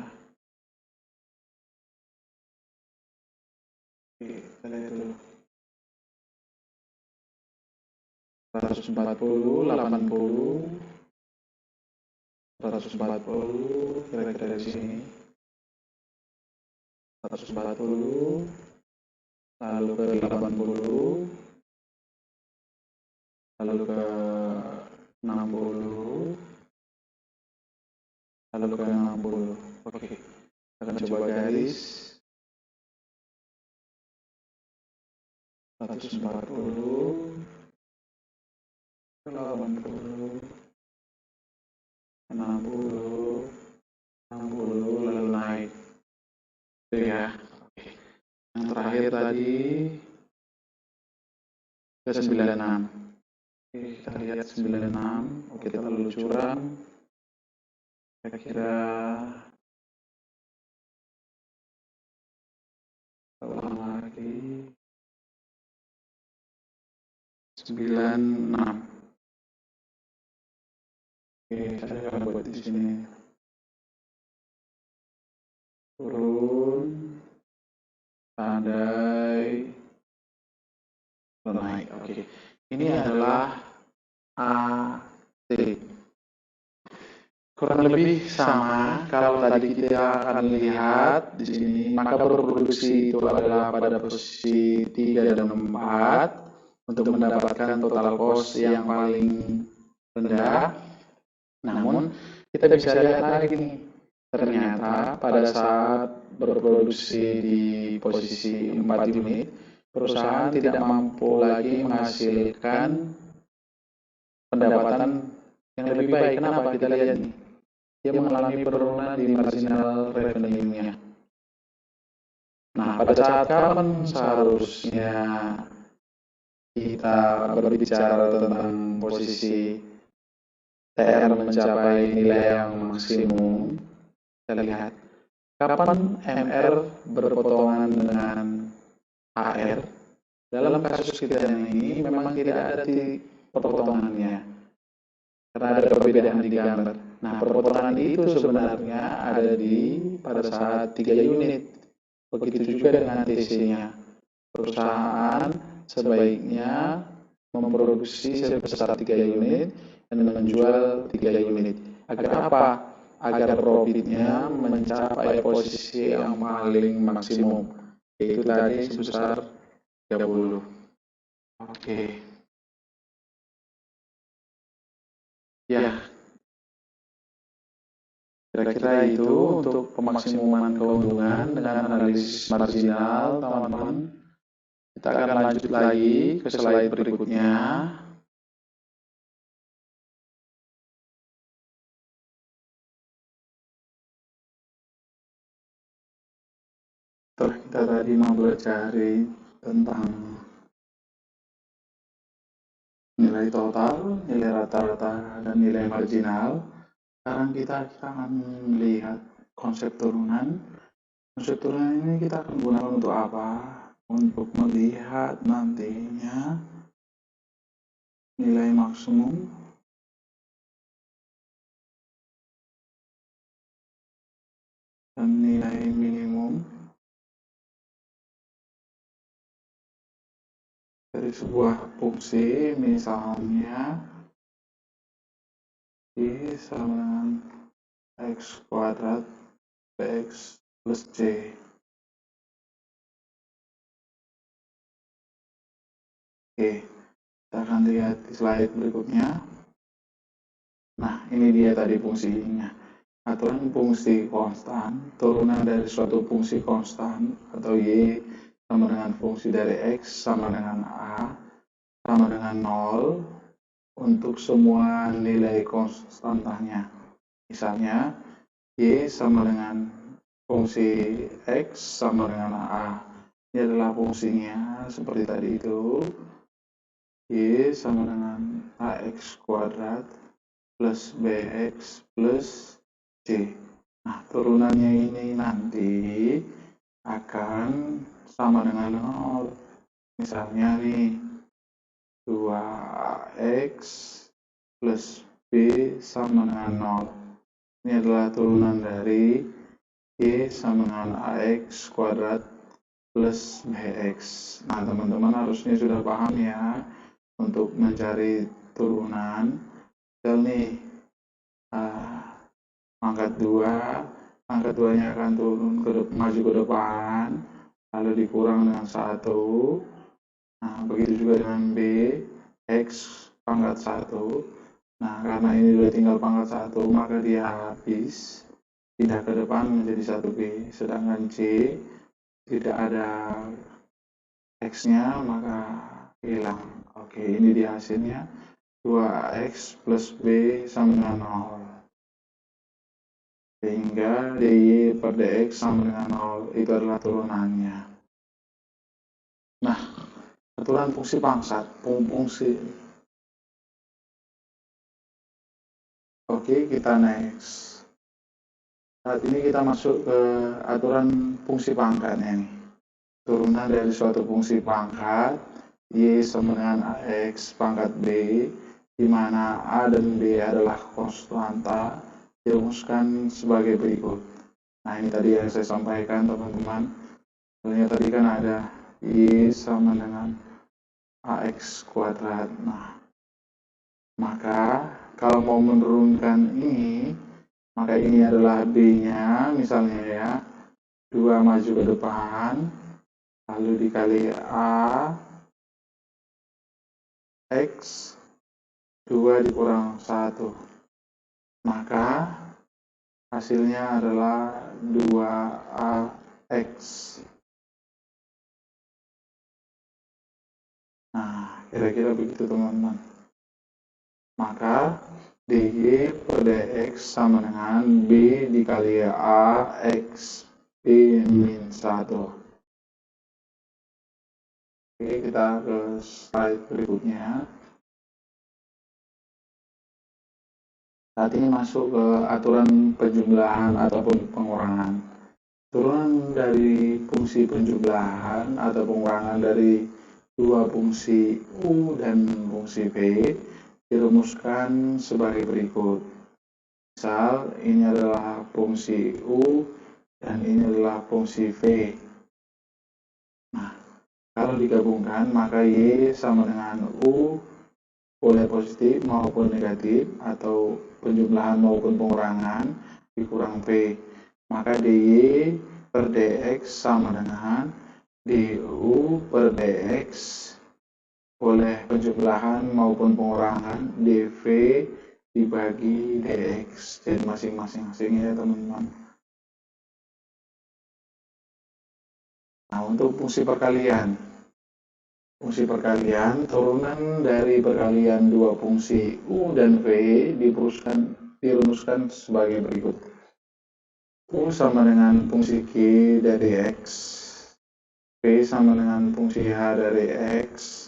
Oke, kita lihat dulu. 140, 80, 140, kira-kira di sini. 140, lalu ke 80, lalu ke 60, lalu ke 60. Oke, kita akan coba garis. 140, 80, 60, 60, lalu naik. Itu ya. Oke. Yang terakhir tadi ke 96. Oke, kita lihat 96. Oke, terlalu curam. Kira-kira ulang lagi. 96. Oke, saya akan buat di sini. Turun, landai, naik. Oke. Ini adalah AT. Kurang lebih sama kalau tadi kita akan lihat di sini, maka berproduksi itu adalah pada posisi 3 dan 4 untuk mendapatkan total cost yang paling rendah. Namun kita bisa lihat lagi nih, ternyata pada saat berproduksi di posisi 4 unit, perusahaan tidak mampu lagi menghasilkan pendapatan yang lebih baik. Kenapa? Kita lihat nih, dia mengalami penurunan di marginal revenue-nya. Nah, pada saat kapan seharusnya kita berbicara tentang posisi TR mencapai nilai yang maksimum? Kita lihat, kapan MR berpotongan dengan HR? Dalam kasus kita ini memang tidak ada titik perpotongannya, karena ada perbedaan di gambar. Nah, perpotongan itu sebenarnya ada pada saat 3 unit. Begitu juga dengan TC-nya. Perusahaan sebaiknya memproduksi sebesar 3 unit dan menjual 3 unit. Agar apa? Agar profitnya mencapai posisi yang paling maksimum, yaitu tadi sebesar 30. Oke. Ya, kira-kira itu untuk pemaksimuman keuntungan dengan analisis marginal, teman-teman. Kita akan lanjut lagi ke slide berikutnya. Setelah kita tadi mempelajari tentang nilai total, nilai rata-rata, dan nilai marginal, sekarang kita akan melihat konsep turunan. Konsep turunan ini kita akan gunakan untuk apa? Untuk melihat nantinya nilai maksimum dan nilai minimum dari sebuah fungsi, misalnya Y sama dengan X kuadrat Bx plus C. Oke, kita akan lihat di slide berikutnya. Nah, ini dia tadi fungsinya. Aturan fungsi konstan, turunan dari suatu fungsi konstan atau Y sama dengan fungsi dari X sama dengan A sama dengan 0 untuk semua nilai konstantanya. Misalnya, Y sama dengan fungsi X sama dengan A. Ini adalah fungsinya seperti tadi itu. Y sama dengan AX kuadrat plus BX plus C. Nah, turunannya ini nanti akan sama dengan 0. Misalnya nih, 2X plus B sama dengan 0. Ini adalah turunan dari Y sama dengan AX kuadrat plus BX. Nah, teman-teman harusnya sudah paham ya, untuk mencari turunan. Misal nih, pangkat 2, pangkat 2-nya akan turun maju ke depan, lalu dikurang dengan 1. Nah, begitu juga dengan B, X pangkat 1. Nah, karena ini sudah tinggal pangkat 1, maka dia habis, pindah ke depan menjadi 1B. Sedangkan C tidak ada X-nya, maka hilang. Oke, ini dia hasilnya. 2X plus B sama dengan 0. Sehingga dy per dx sama dengan 0. Itu adalah turunannya. Nah, aturan fungsi pangkat, fungsi. Oke, kita next. Saat ini kita masuk ke aturan fungsi pangkatnya nih. Turunan dari suatu fungsi pangkat Y sama dengan AX pangkat B di mana A dan B adalah konstanta, dirumuskan sebagai berikut. Nah, ini tadi yang saya sampaikan teman-teman. Sebenarnya tadi kan ada Y sama dengan AX kuadrat. Nah, maka kalau mau menurunkan ini, maka ini adalah B-nya, misalnya ya, 2 maju ke depan, lalu dikali A, X, 2 dikurang 1. Maka hasilnya adalah 2AX. Nah, kira-kira begitu teman-teman. Maka dy per dx sama dengan b dikali a x b min 1. Oke, kita ke slide berikutnya. Saat ini masuk ke aturan penjumlahan ataupun pengurangan. Turunan dari fungsi penjumlahan atau pengurangan dari dua fungsi u dan fungsi v dirumuskan sebagai berikut. Misal, ini adalah fungsi u dan ini adalah fungsi v. Nah, kalau digabungkan maka y sama dengan u boleh positif maupun negatif, atau penjumlahan maupun pengurangan dikurang v. Maka dy per dx sama dengan du per dx, boleh penjumlahan maupun pengurangan dv dibagi dx. Jadi masing-masing ya teman-teman. Nah, untuk fungsi perkalian. Fungsi perkalian, turunan dari perkalian dua fungsi u dan v dirumuskan sebagai berikut. U sama dengan fungsi q dari x, v sama dengan fungsi h dari x,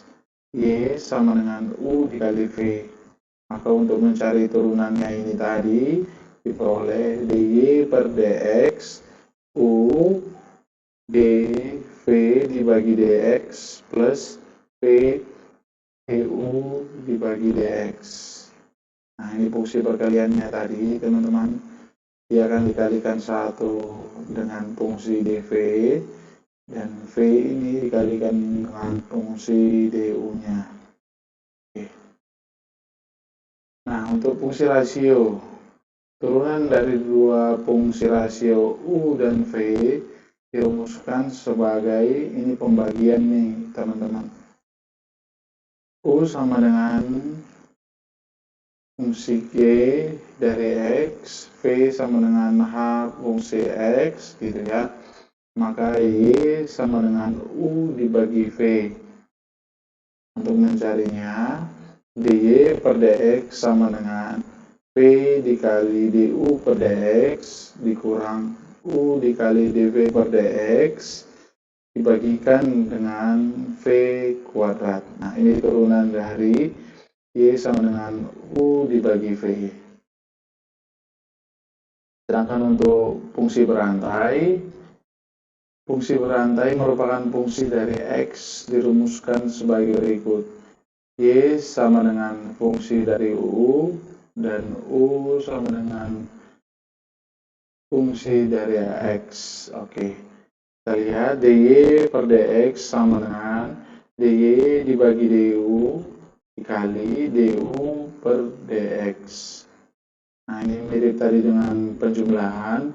y sama dengan u dikali v. Maka untuk mencari turunannya ini tadi, diperoleh dy per dx u dv dibagi dx plus v du dibagi dx. Nah, ini fungsi perkaliannya tadi teman-teman. Dia akan dikalikan 1 dengan fungsi dv, dan v ini dikalikan dengan fungsi du-nya. Oke. Nah, untuk fungsi rasio, turunan dari dua fungsi rasio u dan v dirumuskan sebagai ini pembagian nih teman-teman. U sama dengan fungsi G dari X, V sama dengan H fungsi X, gitu ya. Maka Y sama dengan U dibagi V. Untuk mencarinya, dy per dx sama dengan V dikali du per dx dikurang U dikali dv per dx dibagikan dengan V kuadrat. Nah, ini turunan dari Y sama dengan U dibagi V. Sedangkan untuk fungsi berantai merupakan fungsi dari X dirumuskan sebagai berikut. Y sama dengan fungsi dari U, dan U sama dengan fungsi dari X. Oke. Kita lihat dy per dx sama dengan dy dibagi du dikali du per dx. Nah, ini mirip tadi dengan penjumlahan,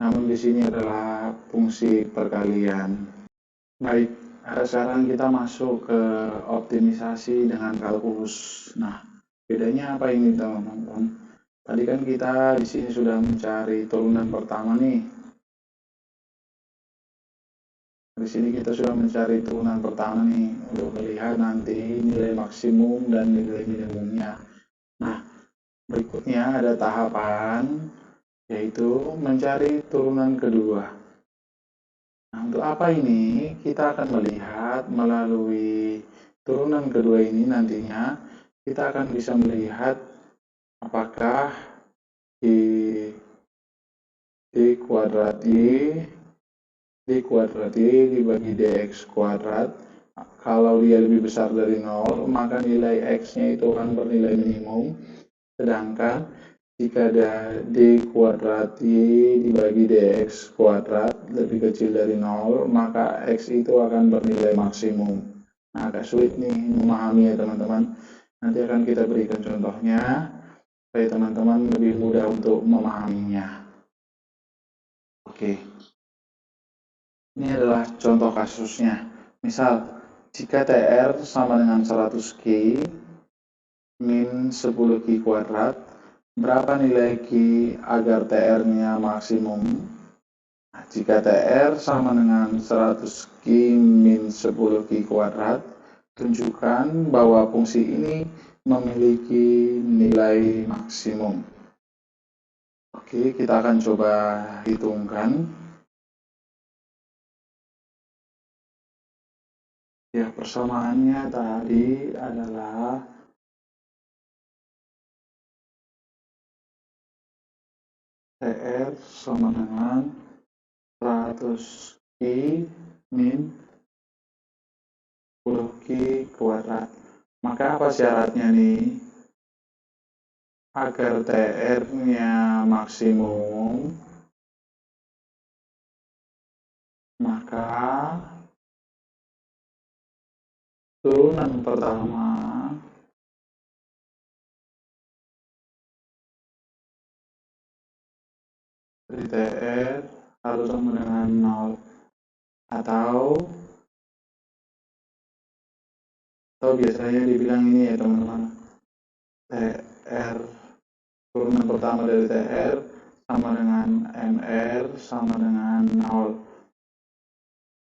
namun di sini adalah fungsi perkalian. Baik, sekarang kita masuk ke optimisasi dengan kalkulus. Nah, bedanya apa ini teman-teman? Tadi kan kita di sini sudah mencari turunan pertama nih. Di sini kita sudah mencari turunan pertama nih untuk melihat nanti nilai maksimum dan nilai minimumnya. Nah, berikutnya ada tahapan yaitu mencari turunan kedua. Nah, untuk apa ini? Kita akan melihat melalui turunan kedua ini nantinya kita akan bisa melihat apakah d kuadrat y dibagi dx kuadrat kalau dia lebih besar dari 0, maka nilai X-nya itu akan bernilai minimum. Sedangkan jika ada D kuadrat Y dibagi DX kuadrat lebih kecil dari 0, maka X itu akan bernilai maksimum. Nah, agak sulit nih memahami ya teman-teman. Nanti akan kita berikan contohnya, supaya teman-teman lebih mudah untuk memahaminya. Oke, ini adalah contoh kasusnya. Misal, jika TR sama dengan 100Q min 10Q kuadrat, berapa nilai Q agar TR-nya maksimum? Nah, jika TR sama dengan 100Q min 10Q kuadrat, tunjukkan bahwa fungsi ini memiliki nilai maksimum. Oke, kita akan coba hitungkan. Ya, persamaannya tadi adalah TR sama dengan 100Q min 10Q kuadrat. Maka apa syaratnya nih? Agar TR-nya maksimum, maka turunan pertama dari TR harus sama dengan 0, atau biasanya dibilang ini ya teman-teman, TR turunan pertama dari TR sama dengan MR sama dengan 0.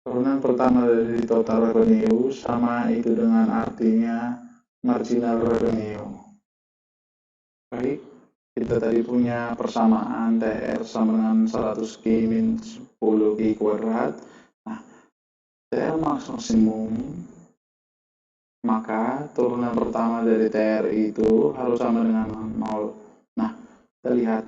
Turunan pertama dari total revenue sama itu dengan artinya marginal revenue. Baik, kita tadi punya persamaan TR sama dengan 100Q min 10Q kuadrat. Nah, TR maksimum, maka turunan pertama dari TR itu harus sama dengan 0. Nah, kita lihat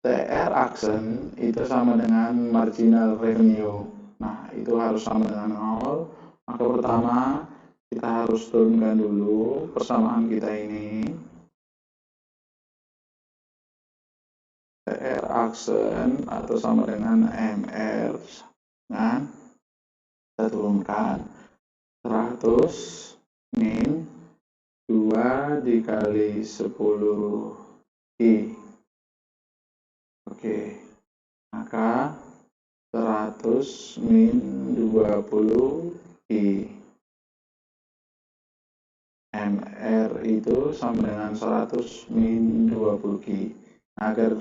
TR aksen itu sama dengan marginal revenue. Nah, itu harus sama dengan 0. Maka pertama kita harus turunkan dulu persamaan kita ini. TR aksen atau sama dengan MR. Nah, kita turunkan 100 min 2 dikali 10I. Oke, maka 100 min 20I. MR itu sama dengan 100 min 20Q. Agar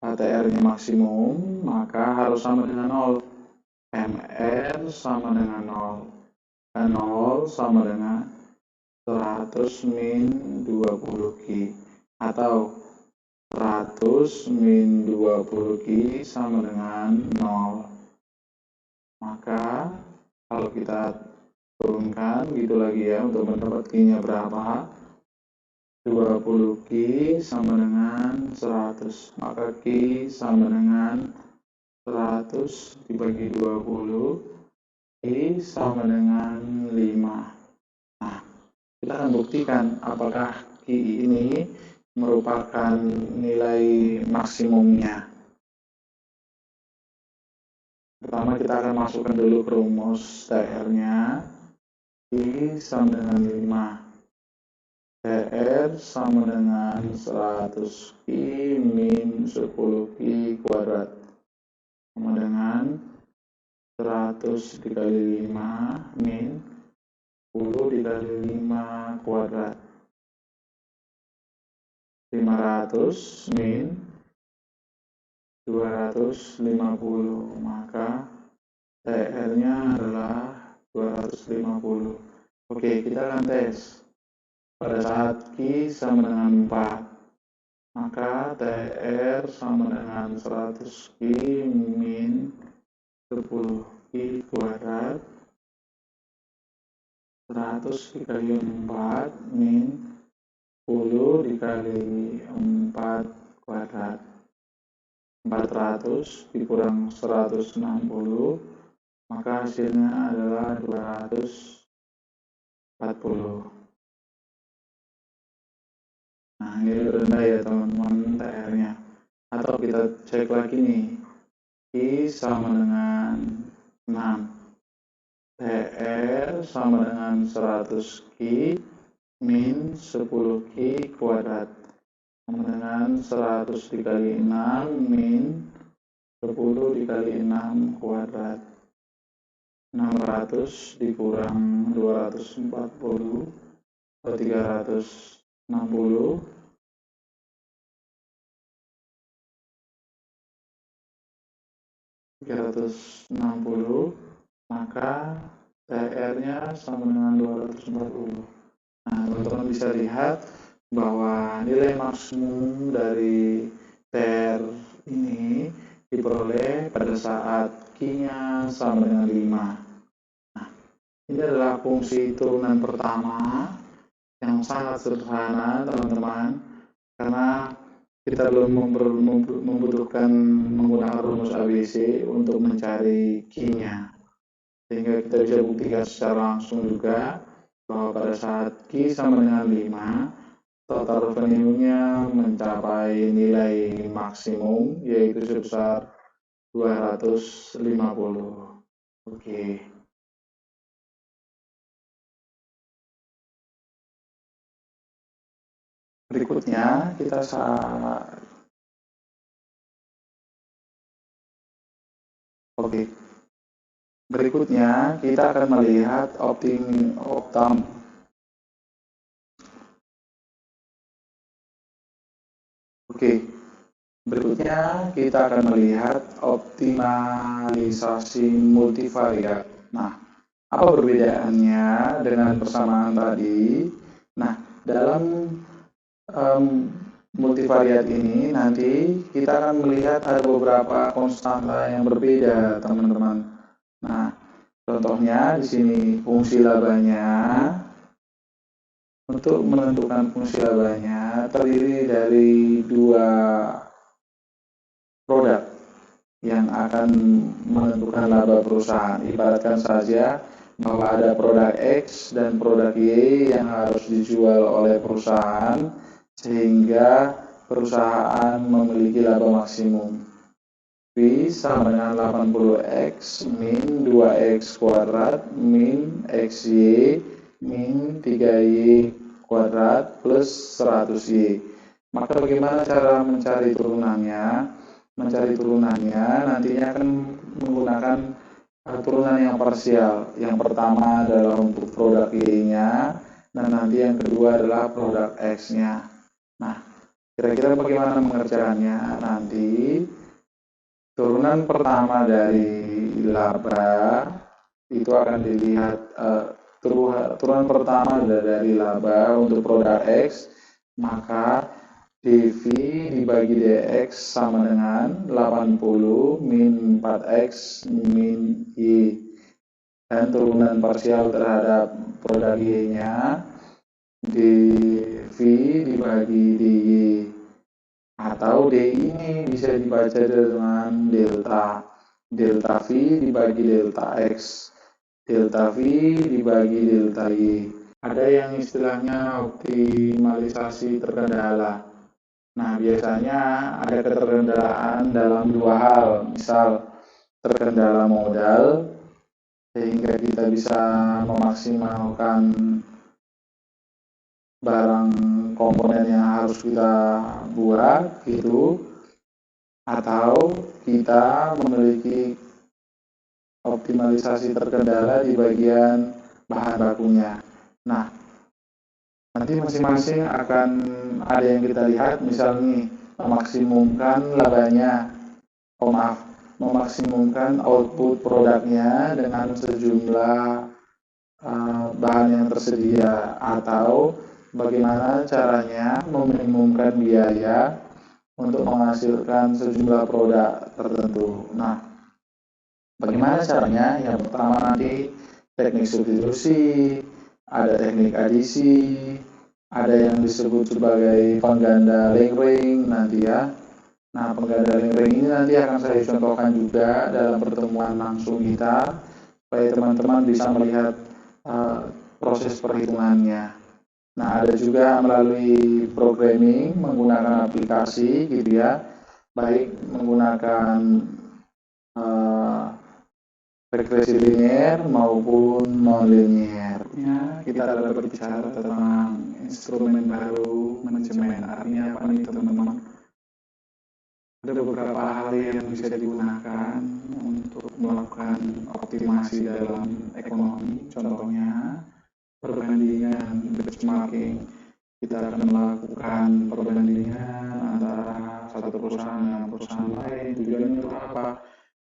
TR-nya maksimum, maka harus sama dengan 0. MR sama dengan 0. 0 sama dengan 100 min 20Q. Atau 100 min 20Q sama dengan 0. Maka kalau kita turunkan gitu lagi ya untuk mendapat Q-nya berapa, 20Q sama dengan 100. Maka Q sama dengan 100 dibagi 20, Q sama dengan 5. Nah, kita akan buktikan apakah Q ini merupakan nilai maksimumnya. Pertama kita akan masukkan dulu ke rumus TR-nya. Q sama dengan 5. TR sama dengan 100Q min 10Q kuadrat. Sama dengan 100 dikali 5 min 10 dikali 5 kuadrat. 500 min 250, maka TR-nya adalah 250. Oke, kita akan tes. Pada saat Q sama dengan 4, maka TR sama dengan 100Q min 10Q kuadrat. 100 dikali 4 min 10 dikali 4 kuadrat. 400 dikurang 160, maka hasilnya adalah 240. Nah, ini rendah ya teman-teman TR-nya. Atau kita cek lagi nih, I sama dengan 6, TR sama dengan 100 Q min 10 Q kuadrat sama dengan 100 dikali 6 min 10 dikali 6 kuadrat. 600 dikurang 240 atau 360, maka TR-nya sama dengan 240. Nah, teman-teman bisa lihat bahwa nilai maksimum dari TR ini diperoleh pada saat Q-nya sama dengan 5. Nah, ini adalah fungsi turunan pertama yang sangat sederhana, teman-teman, karena kita belum membutuhkan menggunakan rumus ABC untuk mencari Q-nya. Sehingga kita bisa buktikan secara langsung juga bahwa pada saat Q sama dengan 5, total revenue-nya mencapai nilai maksimum yaitu sebesar 250. Oke. Berikutnya kita Berikutnya kita akan melihat optimalisasi multivariat. Nah, apa perbedaannya dengan persamaan tadi? Nah, dalam multivariat ini nanti kita akan melihat ada beberapa konstanta yang berbeda, teman-teman. Nah, contohnya di sini fungsi labanya. Untuk menentukan fungsi labanya terdiri dari dua produk yang akan menentukan laba perusahaan. Ibaratkan saja bahwa ada produk X dan produk Y yang harus dijual oleh perusahaan sehingga perusahaan memiliki laba maksimum. V sama dengan 80X min 2X kuadrat min XY min 3Y kuadrat plus 100Y. Maka bagaimana cara mencari turunannya? Mencari turunannya nantinya akan menggunakan turunan yang parsial. Yang pertama adalah untuk produk Y-nya, dan nanti yang kedua adalah produk X-nya. Nah, kira-kira bagaimana mengerjakannya? Nanti turunan pertama dari laba itu akan dilihat, turunan pertama dari laba untuk produk X, maka DV dibagi DX sama dengan 80 min 4X min Y. Dan turunan parsial terhadap produk Y-nya DV dibagi DY. Atau D ini bisa dibaca dengan delta. Delta V dibagi delta X. Delta V dibagi delta Y. Ada yang istilahnya optimalisasi terkendala. Nah, biasanya ada keterkendalaan dalam dua hal. Misal, terkendala modal, sehingga kita bisa memaksimalkan barang komponen yang harus kita buat gitu, atau kita memiliki optimalisasi terkendala di bagian bahan bakunya. Nah, nanti masing-masing akan ada yang kita lihat, misalnya memaksimumkan labanya, memaksimumkan output produknya dengan sejumlah bahan yang tersedia, atau bagaimana caranya meminimumkan biaya untuk menghasilkan sejumlah produk tertentu. Nah, bagaimana caranya? Yang pertama nanti teknik substitusi, ada teknik adisi, ada yang disebut sebagai pengganda Lengring nanti ya. Nah, pengganda Lengring ini nanti akan saya contohkan juga dalam pertemuan langsung kita. supaya teman-teman bisa melihat proses perhitungannya. Nah, ada juga melalui programming menggunakan aplikasi gitu ya, baik menggunakan regresi linier maupun non-linier. Ya, kita dapat berbicara tentang instrumen baru manajemen. Artinya apa nih teman-teman? Ada beberapa hal yang bisa digunakan untuk melakukan optimasi dalam ekonomi. Contohnya, perbandingan benchmarking. Kita akan melakukan perbandingan antara satu perusahaan dengan perusahaan lain. Tujuannya untuk apa?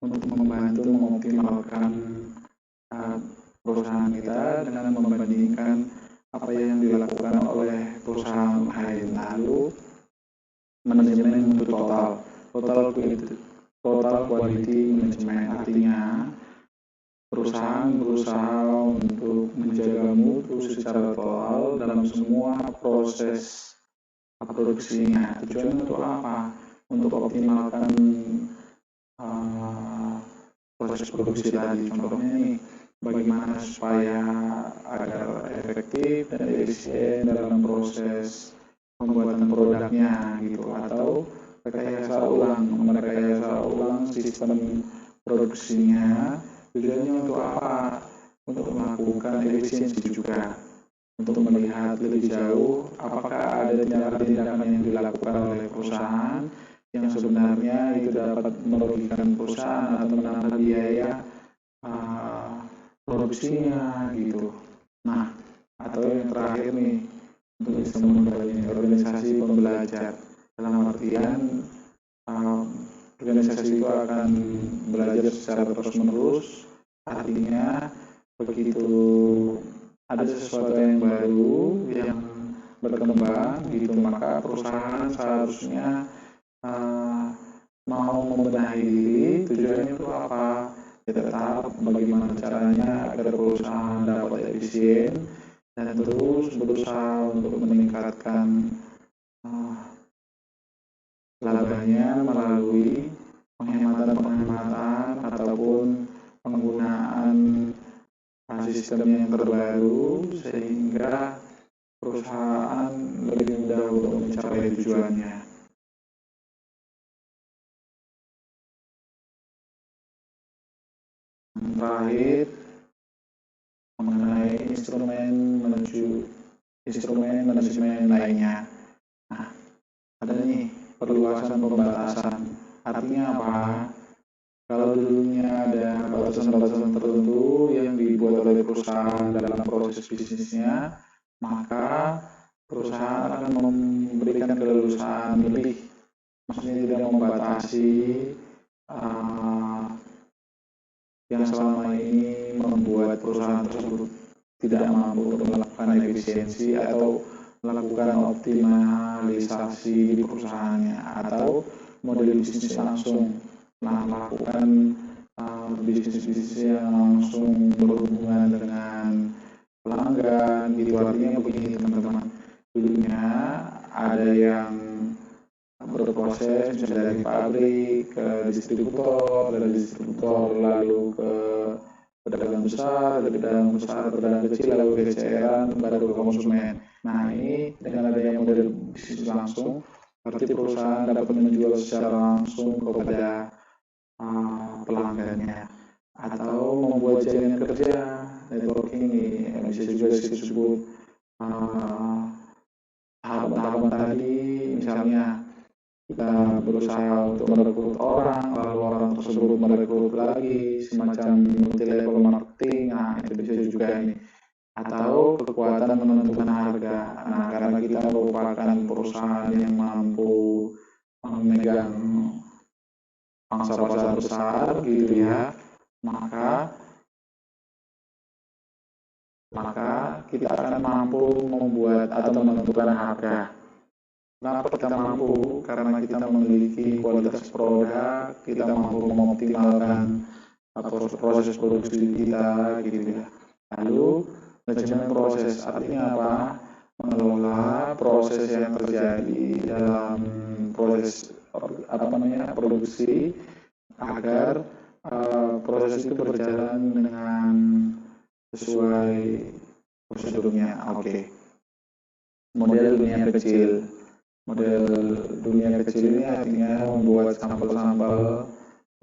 Untuk membantu mengoptimalkan perusahaan kita dengan membandingkan apa yang dilakukan oleh perusahaan lain. Lalu manajemen untuk total quality management, artinya perusahaan berusaha untuk menjaga mutu secara total dalam semua proses produksinya. Tujuannya untuk apa? Untuk optimalkan proses produksi tadi. Contohnya nih, bagaimana supaya agar efektif dan efisien dalam proses pembuatan produknya gitu, atau merekayasa ulang sistem produksinya. Tujuannya untuk apa? Untuk melakukan efisiensi juga, untuk melihat lebih jauh apakah ada tindakan-tindakan yang dilakukan oleh perusahaan yang sebenarnya itu dapat merugikan perusahaan atau menambah biaya produksinya gitu. Nah, atau yang terakhir nih, untuk bisa membagi organisasi pembelajar, dalam artian organisasi itu akan belajar secara terus-menerus. Artinya begitu ada sesuatu yang baru yang berkembang gitu, maka perusahaan seharusnya mau membenahi diri. Tujuannya itu apa? Ya tetap bagaimana caranya agar perusahaan dapat efisien dan terus berusaha untuk meningkatkan labanya melalui penghematan ataupun penggunaan sistem yang terbaru, sehingga perusahaan lebih mudah untuk mencapai tujuannya. Terakhir, mengenai instrumen manajemen lainnya. Nah, ada nih perluasan pembatasan. Artinya apa? Kalau dulunya ada batasan-batasan tertentu yang dibuat oleh perusahaan dalam proses bisnisnya, maka perusahaan akan memberikan keleluasaan lebih, maksudnya tidak membatasi yang selama ini membuat perusahaan tersebut tidak mampu untuk melakukan efisiensi atau melakukan optimalisasi di perusahaannya, atau model bisnis langsung. Nah, melakukan bisnis-bisnis yang langsung berhubungan dengan pelanggan gitu. Artinya begini teman-teman, dulunya ada yang berproses misalnya dari pabrik ke distributor, dari distributor lalu ke pedagang besar, dari pedagang kecil lalu ke eceran, baru ke konsumen. Nah, ini dengan adanya model bisnis langsung, berarti perusahaan dapat menjual secara langsung kepada pelanggannya, atau membuat jaringan kerja, networking ini bisa juga disebut tahapan-tahapan tadi. Misalnya kita berusaha untuk merekrut orang, lalu orang tersebut merekrut lagi, semacam multi level marketing. Nah, itu bisa juga ini. Atau kekuatan menentukan harga. Nah, karena kita merupakan perusahaan yang mampu memegang pangsa pasar besar gitu ya, maka kita akan mampu membuat atau menentukan harga. Kenapa kita mampu? Karena kita memiliki kualitas produk, kita mampu mengoptimalkan proses produksi kita gitu ya. Lalu manajemen proses, artinya apa? Mengelola proses yang terjadi dalam proses produksi agar proses itu berjalan dengan sesuai prosedurnya. Oke. Model dunia kecil. Model dunia kecil ini artinya membuat sampel-sampel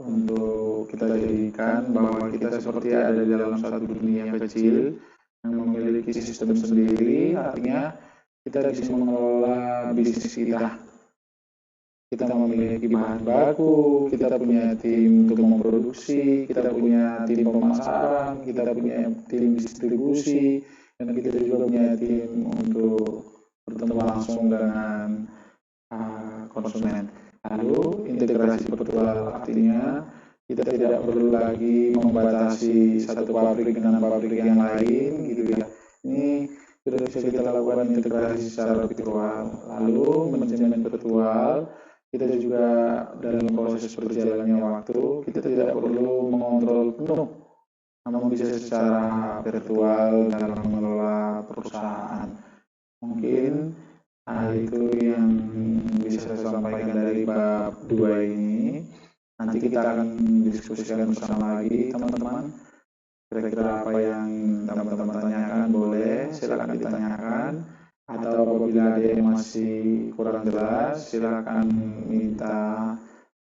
untuk kita jadikan bahwa kita seperti ada di dalam satu dunia kecil yang memiliki sistem sendiri. Artinya kita bisa mengelola bisnis kita. Kita memiliki bahan baku, kita punya tim untuk memproduksi, kita punya tim pemasaran, kita punya tim distribusi, dan kita juga punya tim untuk bertemu langsung dengan konsumen. Lalu integrasi virtual artinya kita tidak perlu lagi membatasi satu pabrik dengan pabrik yang lain, gitu ya. Ini sudah bisa kita lakukan integrasi secara virtual. Lalu manajemen virtual, kita juga dalam proses berjalannya waktu, kita tidak perlu mengontrol penuh, namun bisa secara virtual dalam mengelola perusahaan. Mungkin itu yang bisa saya sampaikan dari bab 2 ini. Nanti kita akan diskusikan bersama lagi, teman-teman. Kira-kira apa yang teman-teman tanyakan boleh, silakan ditanyakan. Atau apabila ada yang masih kurang jelas, silakan minta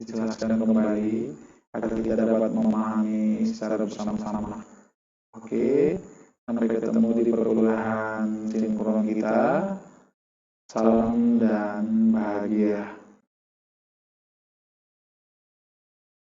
dijelaskan kembali agar kita dapat memahami secara bersama-sama. Oke, sampai ketemu di perkuliahan sinkron kita. Salam dan bahagia.